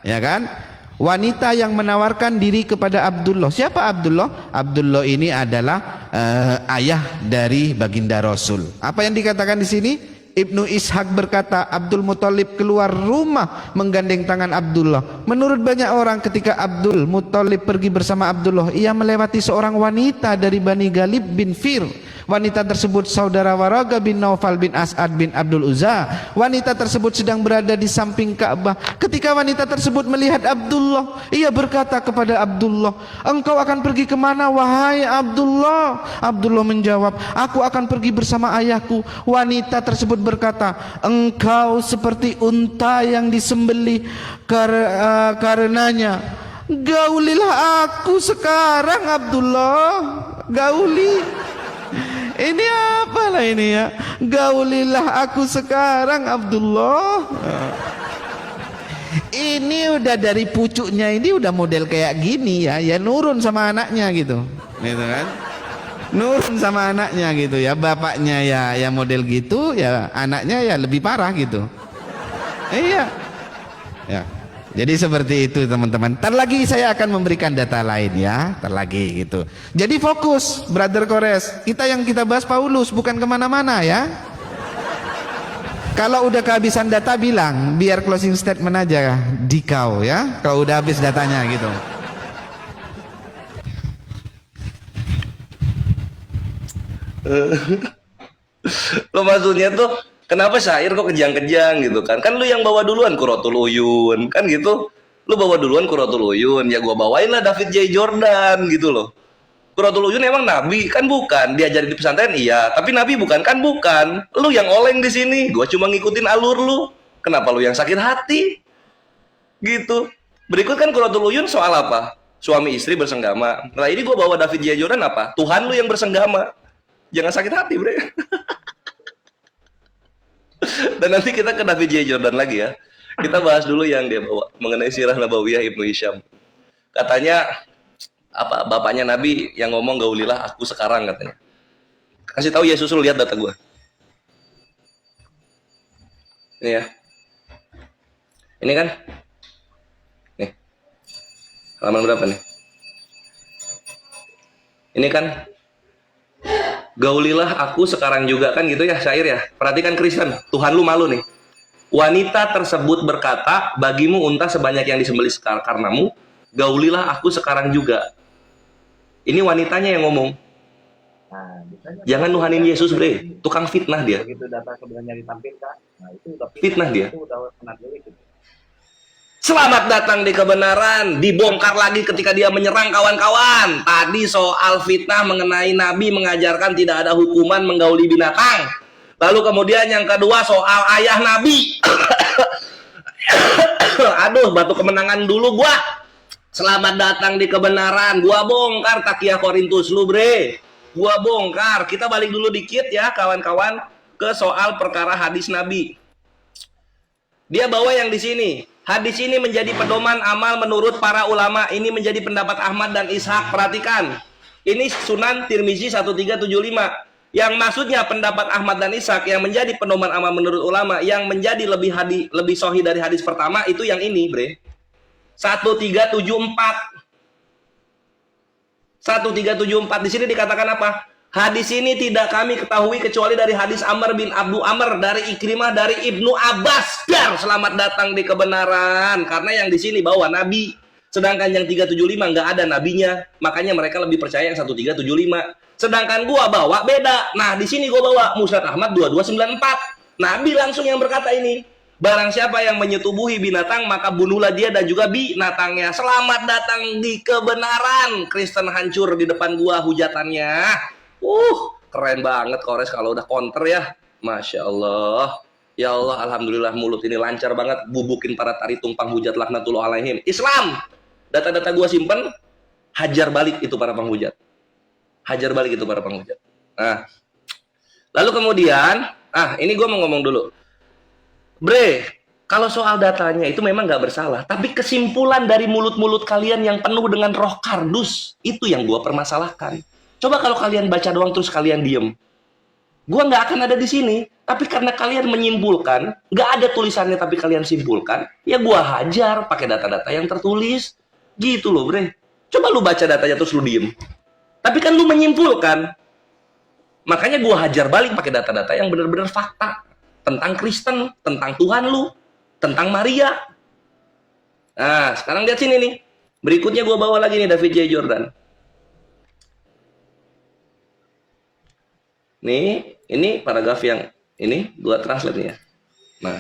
ya kan? Wanita yang menawarkan diri kepada Abdullah. Siapa Abdullah? Abdullah ini adalah ayah dari baginda Rasul. Apa yang dikatakan di sini? Ibnu Ishaq berkata, Abdul Muthalib keluar rumah menggandeng tangan Abdullah. Menurut banyak orang, ketika Abdul Muthalib pergi bersama Abdullah, ia melewati seorang wanita dari Bani Galib bin Fir. Wanita tersebut saudara Waraga bin Naufal bin As'ad bin Abdul Uzza. Wanita tersebut sedang berada di samping Ka'bah. Ketika wanita tersebut melihat Abdullah, ia berkata kepada Abdullah, engkau akan pergi kemana wahai Abdullah? Abdullah menjawab, aku akan pergi bersama ayahku. Wanita tersebut berkata, engkau seperti unta yang disembelih karenanya. Gaulilah aku sekarang Abdullah, gauli. Ini apalah ini ya? Gaulilah aku sekarang Abdullah. Ini udah dari pucuknya, ini udah model kayak gini ya, ya nurun sama anaknya gitu kan? Nurun sama anaknya gitu ya, bapaknya ya model gitu, ya anaknya ya lebih parah gitu. Iya, ya. Jadi seperti itu teman-teman. Ntar lagi saya akan memberikan data lain ya, ntar lagi gitu. Jadi fokus, Brother Kores. Kita yang kita bahas Paulus, bukan kemana-mana ya. Kalau udah kehabisan data bilang, biar closing statement aja di kau ya. Kalau udah habis datanya gitu. Lo maksudnya tuh kenapa syair kok kejang-kejang gitu kan? Kan lu yang bawa duluan Quratul Uyun kan gitu. Lu bawa duluan Quratul Uyun, ya gua bawain lah David J. Jordan gitu loh. Quratul Uyun emang nabi kan bukan, diajarin di pesantren iya, tapi nabi bukan kan bukan. Lu yang oleng di sini, gua cuma ngikutin alur lu. Kenapa lu yang sakit hati? Gitu. Berikut kan Quratul Uyun soal apa? Suami istri bersenggama. Nah ini gua bawa David J. Jordan apa? Tuhan lu yang bersenggama. Jangan sakit hati, Bre. Dan nanti kita ke David J. Jordan lagi ya. Kita bahas dulu yang dia bawa mengenai Sirah Nabawiyah Ibnu Hisham. Katanya apa bapaknya Nabi yang ngomong gaulilah aku sekarang katanya. Kasih tahu Yesus, lu lihat data gua. Ini ya. Ini kan. Nih. Halaman berapa nih? Ini kan. Gaulilah aku sekarang juga, kan gitu ya syair ya. Perhatikan Kristen, Tuhan lu malu nih. Wanita tersebut berkata, bagimu unta sebanyak yang disembelih karenamu, gaulilah aku sekarang juga. Ini wanitanya yang ngomong. Nah, misalnya Jangan nuhanin Yesus, bre. Tukang fitnah dia. begitu data sebenarnya ditampilkan, nah itu udah Fitnah dia. itu udah kena delik gitu. Selamat datang di kebenaran. Dibongkar lagi ketika dia menyerang kawan-kawan. Tadi soal fitnah mengenai Nabi mengajarkan tidak ada hukuman menggauli binatang. Lalu kemudian yang kedua soal ayah Nabi. Aduh, batu kemenangan dulu gua. Selamat datang di kebenaran. Gua bongkar Takiah Korintus lu, bre. Gua bongkar. Kita balik dulu dikit ya kawan-kawan ke soal perkara hadis Nabi. Dia bawa yang di sini. Hadis ini menjadi pedoman amal menurut para ulama. Ini menjadi pendapat Ahmad dan Ishaq. Perhatikan. Ini Sunan Tirmizi 1375. Yang maksudnya pendapat Ahmad dan Ishaq yang menjadi pedoman amal menurut ulama, yang menjadi lebih sahih dari hadis pertama itu yang ini, bre. 1374. 1374 di sini dikatakan apa? Hadis ini tidak kami ketahui kecuali dari hadis Amr bin Abdu Amr dari Ikrimah dari Ibnu Abbas. Dar, selamat datang di kebenaran. Karena yang di sini bawa Nabi, sedangkan yang 375 nggak ada nabinya. Makanya mereka lebih percaya yang 1375. Sedangkan gua bawa beda. Nah, di sini gua bawa Musnad Ahmad 2294. Nabi langsung yang berkata ini. Barang siapa yang menyetubuhi binatang, maka bunuhlah dia dan juga binatangnya. Selamat datang di kebenaran. Kristen hancur di depan gua hujatannya. Keren banget Kores kalau udah counter ya. Masya Allah. Ya Allah, alhamdulillah mulut ini lancar banget. Bubukin para tari tumpang hujat laknatullah alaihim. Islam. Data-data gua simpen. Hajar balik itu para penghujat. Hajar balik itu para penghujat. Nah. Lalu kemudian, ini gua mau ngomong dulu. Bre, kalau soal datanya itu memang nggak bersalah. Tapi kesimpulan dari mulut-mulut kalian yang penuh dengan roh kardus, itu yang gua permasalahkan. Coba kalau kalian baca doang terus kalian diem. Gua nggak akan ada di sini. Tapi karena kalian menyimpulkan, nggak ada tulisannya tapi kalian simpulkan, ya gua hajar pakai data-data yang tertulis. Gitu loh, bre. Coba lu baca datanya terus lu diem. Tapi kan lu menyimpulkan. Makanya gua hajar balik pakai data-data yang benar-benar fakta. Tentang Kristen, tentang Tuhan lu, tentang Maria. Nah, sekarang lihat sini nih. Berikutnya gua bawa lagi nih David J. Jordan. Nih, ini paragraf yang ini gua translate nih ya. Nah,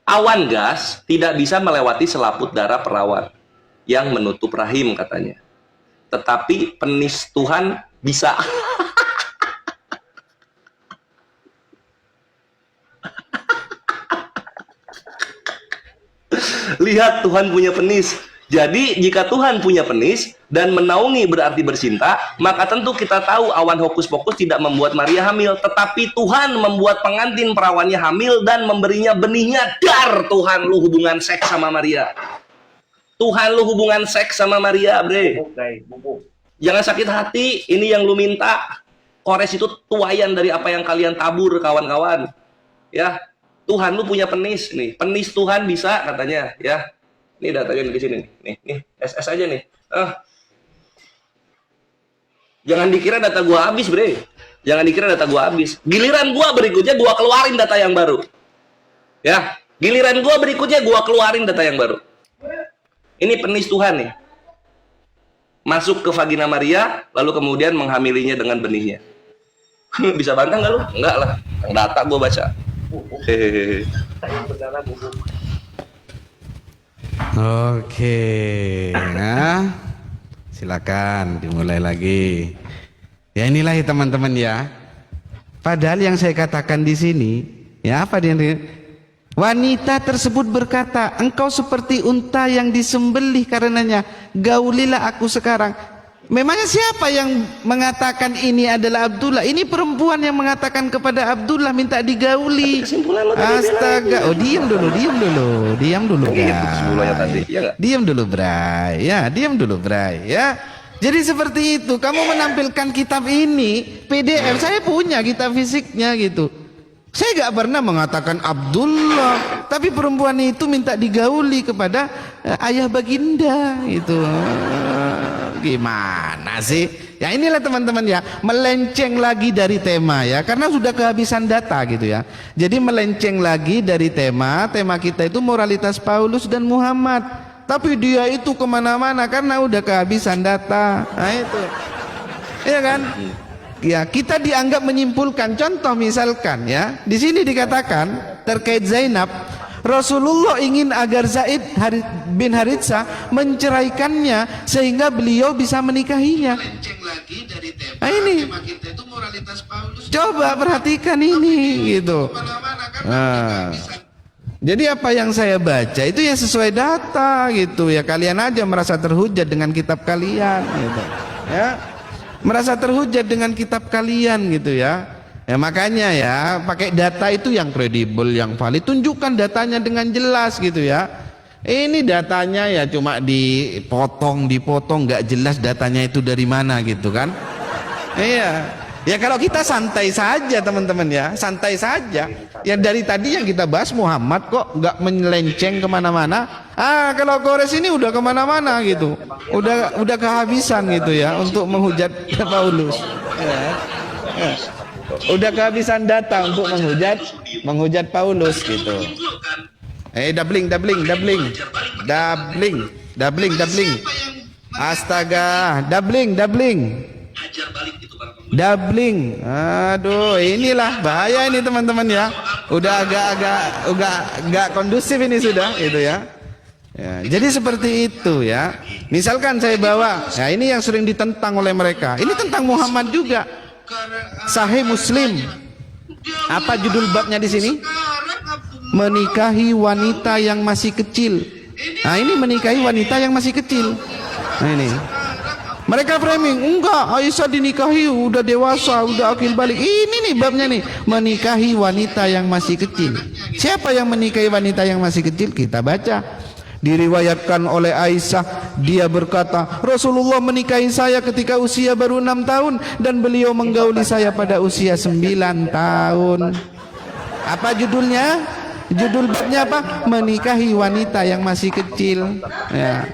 awan gas tidak bisa melewati selaput darah perawan yang menutup rahim katanya. Tetapi penis Tuhan bisa. Lihat, Tuhan punya penis. Jadi jika Tuhan punya penis dan menaungi berarti bercinta, maka tentu kita tahu awan hokus pokus tidak membuat Maria hamil, tetapi Tuhan membuat pengantin perawannya hamil dan memberinya benihnya. Dar, Tuhan lu hubungan seks sama Maria. Tuhan lu hubungan seks sama Maria, bre. Jangan sakit hati, ini yang lu minta. Kores itu tuayan dari apa yang kalian tabur, kawan-kawan. Ya, Tuhan lu punya penis nih. Penis Tuhan bisa katanya, ya. Ini datanya di sini nih. SS aja nih. Jangan dikira data gua habis, bre. Jangan dikira data gua habis. Giliran gua berikutnya gua keluarin data yang baru. Ya, giliran gua berikutnya gua keluarin data yang baru. Ini penis Tuhan nih. Masuk ke vagina Maria, lalu kemudian menghamilinya dengan benihnya. Bisa bantah nggak lu? Enggak lah. Yang data gua baca. Hehehe. Oke, nah, silakan dimulai lagi. Ya inilah ya teman-teman ya. Padahal yang saya katakan di sini, ya apa dia? Wanita tersebut berkata, engkau seperti unta yang disembelih karenanya. Gaulilah aku sekarang. Memangnya siapa yang mengatakan ini adalah Abdullah? Ini perempuan yang mengatakan kepada Abdullah minta digauli. Astaga. Oh, diam dulu. Diam dulu, Bray. Diam dulu, Bray. Ya, diam dulu, Bray. Ya. Jadi seperti itu. Kamu menampilkan kitab ini PDF. Saya punya kitab fisiknya gitu. Saya gak pernah mengatakan Abdullah, tapi perempuan itu minta digauli kepada ayah baginda itu. Gimana sih? Ya inilah teman-teman ya, melenceng lagi dari tema ya, karena sudah kehabisan data gitu ya. Jadi melenceng lagi dari tema kita itu moralitas Paulus dan Muhammad. Tapi dia itu kemana-mana karena udah kehabisan data. Nah itu, iya kan? Ya kita dianggap menyimpulkan. Contoh misalkan ya, di sini dikatakan terkait Zainab, Rasulullah ingin agar Zaid bin Haritsah menceraikannya sehingga beliau bisa menikahinya. Nah ini, coba perhatikan ini gitu. Nah, jadi apa yang saya baca itu ya sesuai data gitu ya. Kalian aja merasa terhujat dengan kitab kalian gitu ya, merasa terhujat dengan kitab kalian gitu ya. Ya makanya ya pakai data itu yang kredibel, yang valid. Tunjukkan datanya dengan jelas gitu ya. Ini datanya ya cuma dipotong nggak jelas datanya itu dari mana gitu kan. Iya. Ya kalau kita santai saja teman-teman ya, santai saja. Ya dari tadi yang kita bahas Muhammad kok nggak melenceng kemana-mana. Kalau Kores ini udah kemana-mana gitu. Udah kehabisan gitu ya untuk menghujat Paulus. Ya. Ya. Udah kehabisan data untuk menghujat Paulus gitu. Doubling. Astaga, doubling. Aduh, inilah bahaya ini teman-teman ya. Udah agak kondusif ini sudah gitu ya. Ya, jadi seperti itu ya. Misalkan saya bawa, ya ini yang sering ditentang oleh mereka. Ini tentang Muhammad juga. Sahih Muslim. Apa judul babnya di sini? Menikahi wanita yang masih kecil. Nah, ini menikahi wanita yang masih kecil. Nah, ini. Mereka framing, enggak, Aisyah dinikahi udah dewasa, udah akil balik. Ini nih babnya nih, menikahi wanita yang masih kecil. Siapa yang menikahi wanita yang masih kecil? Kita baca. Diriwayatkan oleh Aisyah, dia berkata, Rasulullah menikahi saya ketika usia baru 6 tahun dan beliau menggauli saya pada usia 9 tahun. Apa judulnya? Judul babnya apa? Menikahi wanita yang masih kecil. Ya.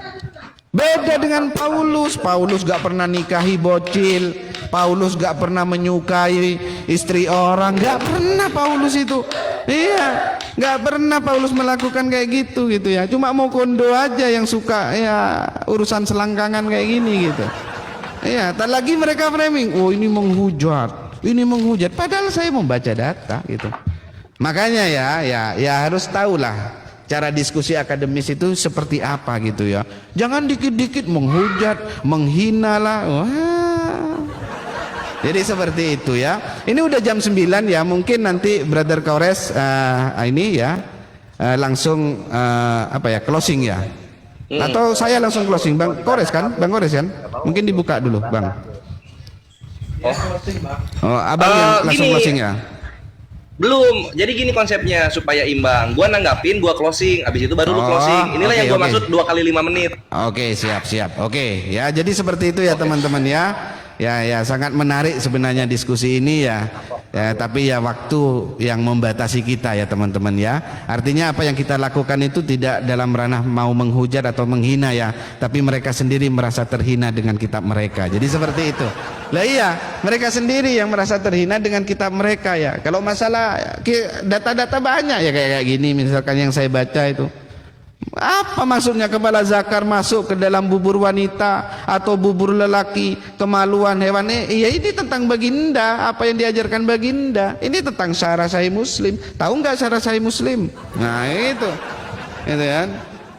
Beda dengan Paulus. Paulus gak pernah nikahi bocil. Paulus gak pernah menyukai istri orang. Gak pernah Paulus itu. Iya, gak pernah Paulus melakukan kayak gitu ya. Cuma mau kondo aja yang suka ya urusan selangkangan kayak gini gitu. Iya, tak lagi mereka framing, oh ini menghujat. Padahal saya membaca data gitu. Makanya ya harus tahulah cara diskusi akademis itu seperti apa gitu ya. Jangan dikit-dikit menghujat, menghina lah. Wah. Jadi seperti itu ya. Ini udah jam 9 ya. Mungkin nanti Brother Kores ini ya langsung closing ya. Atau saya langsung closing, Bang Kores kan? Bang Kores kan? Mungkin dibuka dulu, Bang. Oh, Abang yang langsung gini, closing ya. Belum. Jadi gini konsepnya supaya imbang. Gua nanggapin, gua closing. Abis itu baru lu closing. Inilah yang gua maksud 2 kali 5 menit. Oke, siap. Oke, ya jadi seperti itu ya teman-teman ya. Ya sangat menarik sebenarnya diskusi ini ya. Tapi ya waktu yang membatasi kita ya teman-teman ya. Artinya apa yang kita lakukan itu tidak dalam ranah mau menghujat atau menghina ya, tapi mereka sendiri merasa terhina dengan kitab mereka. Jadi seperti itu. Lah iya, mereka sendiri yang merasa terhina dengan kitab mereka ya. Kalau masalah data-data banyak ya kayak gini misalkan yang saya baca itu. Apa maksudnya kepala zakar masuk ke dalam bubur wanita atau bubur lelaki, kemaluan hewan? Iya, ini tentang baginda, apa yang diajarkan baginda. Ini tentang syarah Sahih Muslim. Tahu nggak syarah Sahih Muslim? Nah itu kan?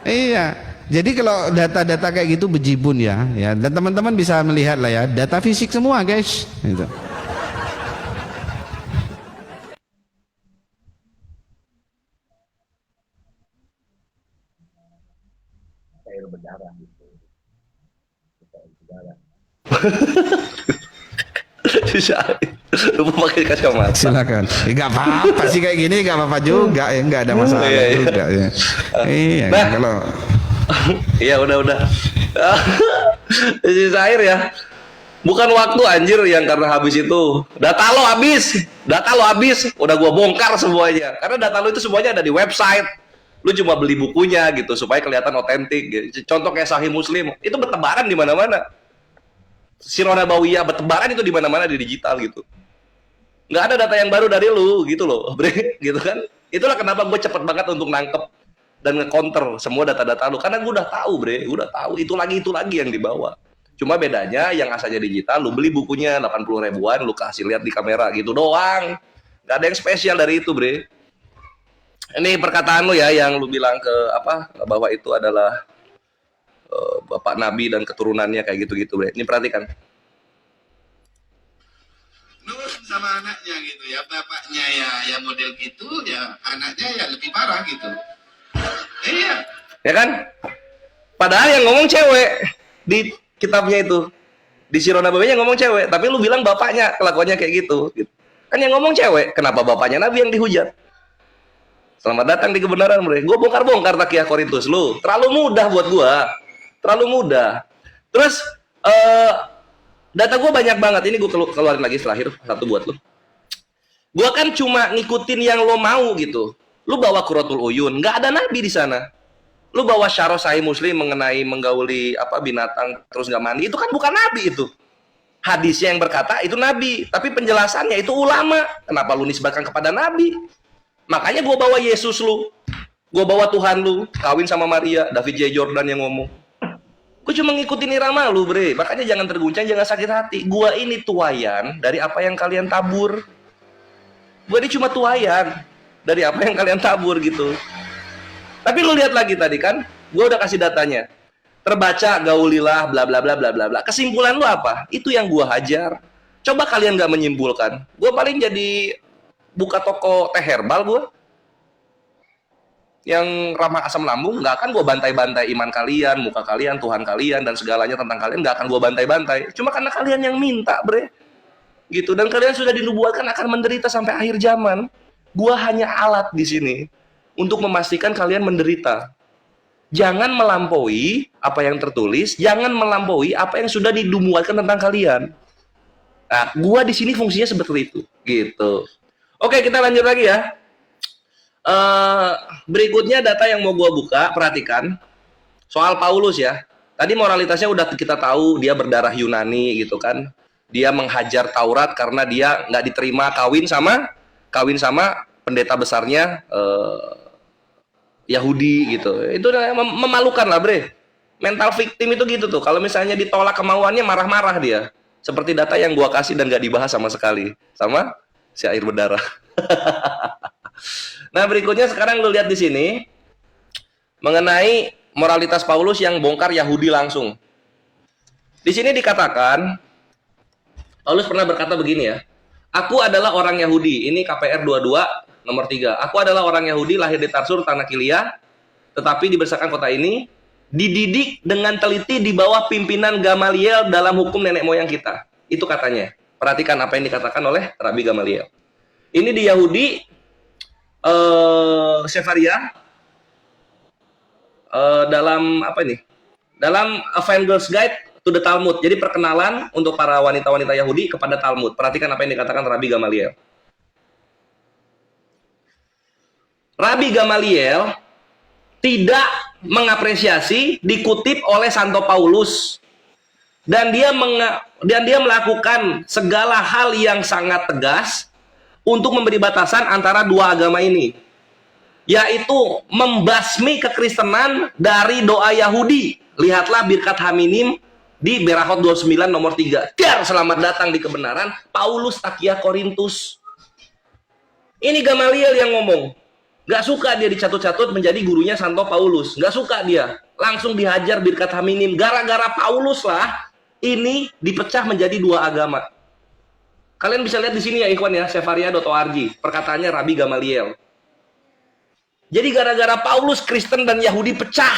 Iya. Jadi kalau data-data kayak gitu bejibun ya. Dan teman-teman bisa melihat lah ya, data fisik semua guys. Itu. Air berdarah gitu. Air berdarah. Lu pakai kacamata. Silakan. Enggak apa-apa sih kayak gini, enggak apa-apa juga ya, enggak ada masalah juga ya. Iya, nah, kalau iya udah. Sisa air ya. Bukan waktu anjir yang karena habis itu. Data lo habis. Udah gua bongkar semuanya. Karena data lo itu semuanya ada di website. Lu cuma beli bukunya gitu supaya kelihatan otentik. Gitu. Contoh kayak Sahih Muslim, itu bertebaran di mana-mana. Sirah Nabawiyah bertebaran itu di mana-mana di digital gitu. Nggak ada data yang baru dari lu gitu loh, bre, gitu kan? Itulah kenapa gue cepet banget untuk nangkep dan nge-counter semua data-data lu, karena gue udah tahu, bre, gue udah tahu itu lagi yang dibawa. Cuma bedanya yang asalnya digital, lu beli bukunya 80 ribuan, lu kasih lihat di kamera gitu doang. Nggak ada yang spesial dari itu, bre. Ini perkataan lu ya yang lu bilang ke apa bahwa itu adalah bapak nabi dan keturunannya kayak gitu-gitu, bre. Ini perhatikan. Nurut sama anaknya gitu ya, bapaknya ya model gitu, ya anaknya ya lebih parah gitu. Iya. Ya kan? Padahal yang ngomong cewek di kitabnya itu. Di Sirah Nabawiyah ngomong cewek, tapi lu bilang bapaknya kelakuannya kayak gitu. Kan yang ngomong cewek, kenapa bapaknya nabi yang dihujat? Selamat datang di kebenaran, bre. Gue bongkar-bongkar Takiah Korintus lu. Terlalu mudah buat gua. Terlalu mudah. Terus data gue banyak banget. Ini gue keluarin lagi terakhir satu buat lu. Gue kan cuma ngikutin yang lo mau gitu. Lu bawa Qurratul Uyun, nggak ada nabi di sana. Lu bawa Syarah Sahih Muslim mengenai menggauli apa binatang terus nggak mandi, itu kan bukan nabi itu. Hadisnya yang berkata itu nabi, tapi penjelasannya itu ulama. Kenapa lu nisbatkan kepada nabi? Makanya gue bawa Yesus lu, gue bawa Tuhan lu, kawin sama Maria, David J. Jordan yang ngomong. Gue cuma ngikutin irama lu, bre. Makanya jangan terguncang, jangan sakit hati. Gue ini tuayan dari apa yang kalian tabur. Gue ini cuma tuayan dari apa yang kalian tabur gitu. Tapi lu lihat lagi tadi kan, gue udah kasih datanya. Terbaca gaulilah bla bla bla bla bla bla. Kesimpulan lu apa? Itu yang gue hajar. Coba kalian nggak menyimpulkan. Gue paling jadi buka toko teh herbal gue. Yang ramah asam lambung, nggak akan gue bantai-bantai iman kalian, muka kalian, Tuhan kalian, dan segalanya tentang kalian, nggak akan gue bantai-bantai. Cuma karena kalian yang minta, bre. Gitu, dan kalian sudah dinubuatkan akan menderita sampai akhir zaman. Gue hanya alat di sini untuk memastikan kalian menderita. Jangan melampaui apa yang tertulis, jangan melampaui apa yang sudah dinubuatkan tentang kalian. Nah, gue di sini fungsinya seperti itu, gitu. Oke, kita lanjut lagi ya. Berikutnya data yang mau gua buka, perhatikan soal Paulus ya. Tadi moralitasnya udah kita tahu, dia berdarah Yunani gitu kan. Dia menghajar Taurat karena dia nggak diterima kawin sama pendeta besarnya Yahudi gitu. Itu memalukan lah, bre. Mental victim itu gitu tuh. Kalau misalnya ditolak kemauannya marah-marah dia. Seperti data yang gua kasih dan nggak dibahas sama sekali sama si air berdarah. Nah, berikutnya sekarang lu lihat di sini mengenai moralitas Paulus yang bongkar Yahudi langsung. Di sini dikatakan Paulus pernah berkata begini ya. Aku adalah orang Yahudi. Ini KPR 22 nomor 3. Aku adalah orang Yahudi lahir di Tarsur tanah Kilia, tetapi dibesarkan kota ini, dididik dengan teliti di bawah pimpinan Gamaliel dalam hukum nenek moyang kita. Itu katanya. Perhatikan apa yang dikatakan oleh Rabi Gamaliel. Ini di Yahudi Sefaria dalam apa ini? Dalam Evangel's Guide to the Talmud. Jadi perkenalan untuk para wanita-wanita Yahudi kepada Talmud. Perhatikan apa yang dikatakan Rabi Gamaliel. Rabi Gamaliel tidak mengapresiasi dikutip oleh Santo Paulus dan dia melakukan segala hal yang sangat tegas untuk memberi batasan antara dua agama ini, yaitu membasmi kekristenan dari doa Yahudi. Lihatlah Birkat Haminim di Berahot 29 nomor 3. Dar, selamat datang di kebenaran, Paulus Takiah Korintus. Ini Gamaliel yang ngomong. Gak suka dia dicatut-catut menjadi gurunya Santo Paulus. Gak suka dia. Langsung dihajar Birkat Haminim. Gara-gara Paulus lah ini dipecah menjadi dua agama. Kalian bisa lihat di sini ya ikhwan ya, sefaria.org. Perkataannya Rabi Gamaliel. Jadi gara-gara Paulus, Kristen dan Yahudi pecah.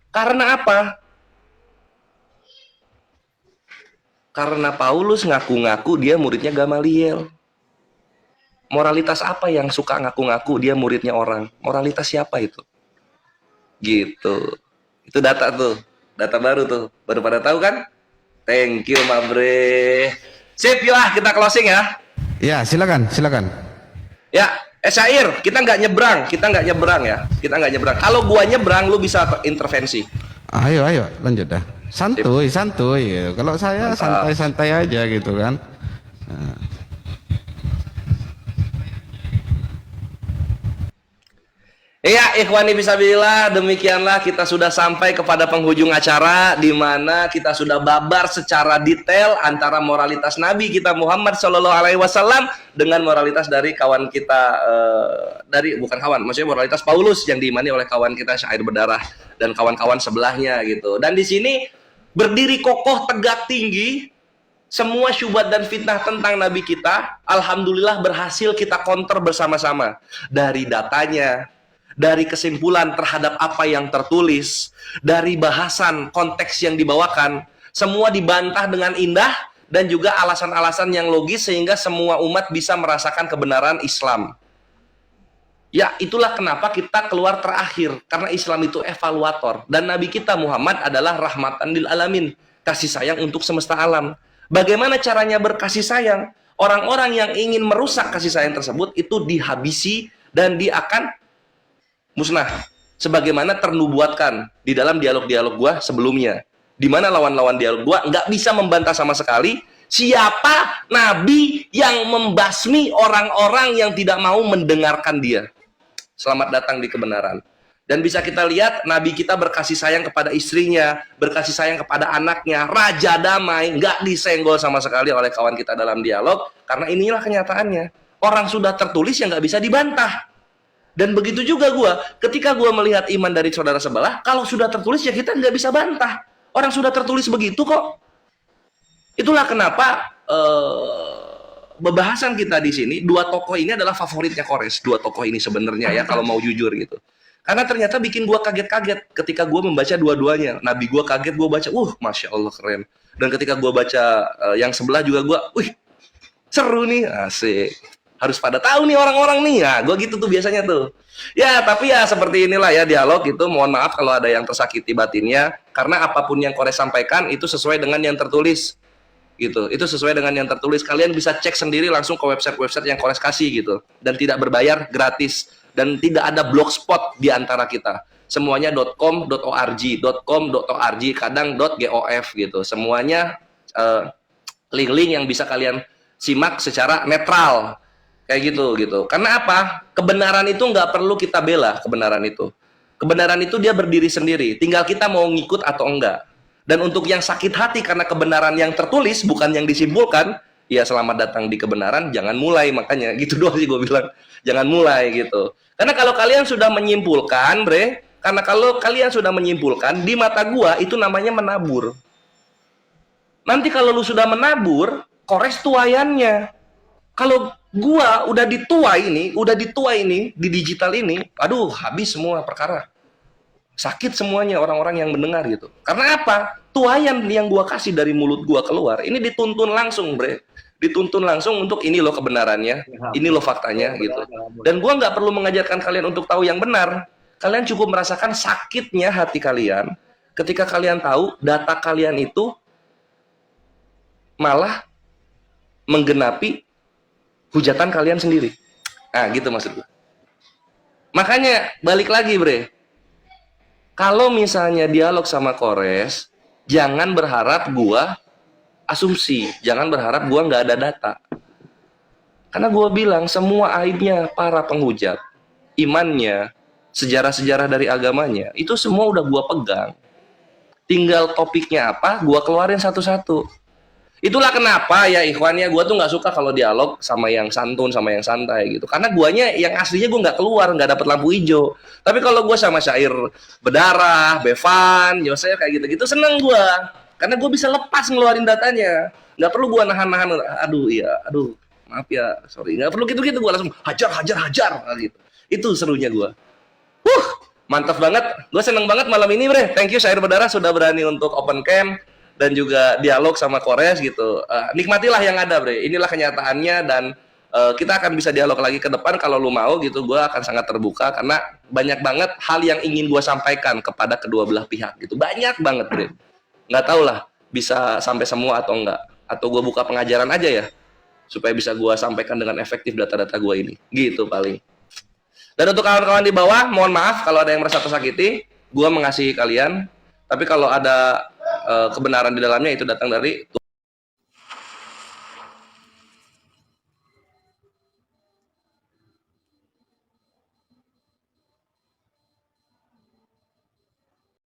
Karena apa? Karena Paulus ngaku-ngaku dia muridnya Gamaliel. Moralitas apa yang suka ngaku-ngaku dia muridnya orang? Moralitas siapa itu? Gitu. Itu data tuh. Data baru tuh. Baru pada tahu kan? Thank you, Mabre. Sip, yuk lah kita closing ya. Ya, silakan, silakan. Ya, Syair, kita nggak nyebrang ya. Kita nggak nyebrang. Kalau gua nyebrang, lu bisa intervensi. Ayo, lanjut dah. Santuy. Kalau saya santai-santai aja gitu kan. Nah. Iya, ikhwani fisabilillah, demikianlah kita sudah sampai kepada penghujung acara di mana kita sudah babar secara detail antara moralitas Nabi kita Muhammad SAW dengan moralitas dari kawan kita maksudnya moralitas Paulus yang diimani oleh kawan kita Syair Berdarah dan kawan-kawan sebelahnya gitu. Dan di sini berdiri kokoh tegak tinggi semua syubhat dan fitnah tentang Nabi kita, alhamdulillah berhasil kita counter bersama-sama dari datanya, dari kesimpulan terhadap apa yang tertulis, dari bahasan konteks yang dibawakan, semua dibantah dengan indah dan juga alasan-alasan yang logis sehingga semua umat bisa merasakan kebenaran Islam. Ya, itulah kenapa kita keluar terakhir, karena Islam itu evaluator dan Nabi kita Muhammad adalah rahmatan lil alamin, kasih sayang untuk semesta alam. Bagaimana caranya berkasih sayang? Orang-orang yang ingin merusak kasih sayang tersebut itu dihabisi dan dia akan musnah, sebagaimana ternubuatkan di dalam dialog-dialog gua sebelumnya, di mana lawan-lawan dialog gua nggak bisa membantah sama sekali siapa nabi yang membasmi orang-orang yang tidak mau mendengarkan dia. Selamat datang di kebenaran. Dan bisa kita lihat nabi kita berkasih sayang kepada istrinya, berkasih sayang kepada anaknya, raja damai, nggak disenggol sama sekali oleh kawan kita dalam dialog, karena inilah kenyataannya. Orang sudah tertulis yang nggak bisa dibantah. Dan begitu juga ketika gue melihat iman dari saudara sebelah, kalau sudah tertulis ya kita nggak bisa bantah. Orang sudah tertulis begitu kok. Itulah kenapa pembahasan kita di sini, dua tokoh ini adalah favoritnya Kores. Dua tokoh ini sebenarnya ya, kalau mau jujur gitu. Karena ternyata bikin gue kaget-kaget ketika gue membaca dua-duanya. Nabi gue kaget, gue baca, Masya Allah keren. Dan ketika gue baca yang sebelah juga seru nih, asik. Harus pada tahu nih orang-orang nih ya, gue gitu tuh biasanya tuh. Ya tapi ya seperti inilah ya dialog itu. Mohon maaf kalau ada yang tersakiti batinnya, karena apapun yang Kores sampaikan itu sesuai dengan yang tertulis gitu. Itu sesuai dengan yang tertulis. Kalian bisa cek sendiri langsung ke website yang Kores kasih gitu, dan tidak berbayar, gratis, dan tidak ada blogspot di antara kita. Semuanya .com.org, kadang .gof gitu. Semuanya link-link yang bisa kalian simak secara netral. Kayak gitu. Karena apa? Kebenaran itu nggak perlu kita bela, kebenaran itu. Kebenaran itu dia berdiri sendiri. Tinggal kita mau ngikut atau enggak. Dan untuk yang sakit hati karena kebenaran yang tertulis, bukan yang disimpulkan, ya selamat datang di kebenaran, jangan mulai. Makanya gitu doang sih gue bilang. Jangan mulai gitu. Karena kalau kalian sudah menyimpulkan, di mata gua itu namanya menabur. Nanti kalau lu sudah menabur, Kores tuayannya. Kalau gua udah ditua ini di digital ini, aduh habis semua perkara. Sakit semuanya orang-orang yang mendengar gitu. Karena apa? Tuayan yang gua kasih dari mulut gua keluar, ini dituntun langsung, Dituntun langsung untuk ini loh kebenarannya, ini loh faktanya gitu. Dan gua nggak perlu mengajarkan kalian untuk tahu yang benar. Kalian cukup merasakan sakitnya hati kalian ketika kalian tahu data kalian itu malah menggenapi hujatan kalian sendiri. Nah, gitu maksud gue. Makanya, balik lagi, kalau misalnya dialog sama Kores, jangan berharap gua asumsi, jangan berharap gua nggak ada data. Karena gua bilang, semua aibnya para penghujat, imannya, sejarah-sejarah dari agamanya, itu semua udah gua pegang. Tinggal topiknya apa, gua keluarin satu-satu. Itulah kenapa ya ikhwannya gue tuh nggak suka kalau dialog sama yang santun sama yang santai gitu, karena guanya yang aslinya gue nggak keluar, nggak dapet lampu hijau. Tapi kalau gue sama Syair Berdarah, Bevan, Yosef kayak gitu-gitu seneng gue, karena gue bisa lepas ngeluarin datanya, nggak perlu gue nahan-nahan. Aduh maaf ya, sorry, nggak perlu gitu-gitu, gue langsung hajar gitu. Itu serunya gue. Mantap banget, gue seneng banget malam ini thank you Syair Berdarah sudah berani untuk open cam dan juga dialog sama Kores gitu. Nikmatilah yang ada, inilah kenyataannya, dan kita akan bisa dialog lagi ke depan kalau lu mau gitu. Gue akan sangat terbuka karena banyak banget hal yang ingin gue sampaikan kepada kedua belah pihak gitu. Banyak banget, nggak tahu lah bisa sampai semua atau enggak, atau gue buka pengajaran aja ya supaya bisa gue sampaikan dengan efektif data-data gue ini, gitu paling. Dan untuk kawan-kawan di bawah, mohon maaf kalau ada yang merasa tersakiti, gue mengasihi kalian, tapi kalau ada kebenaran di dalamnya itu datang dari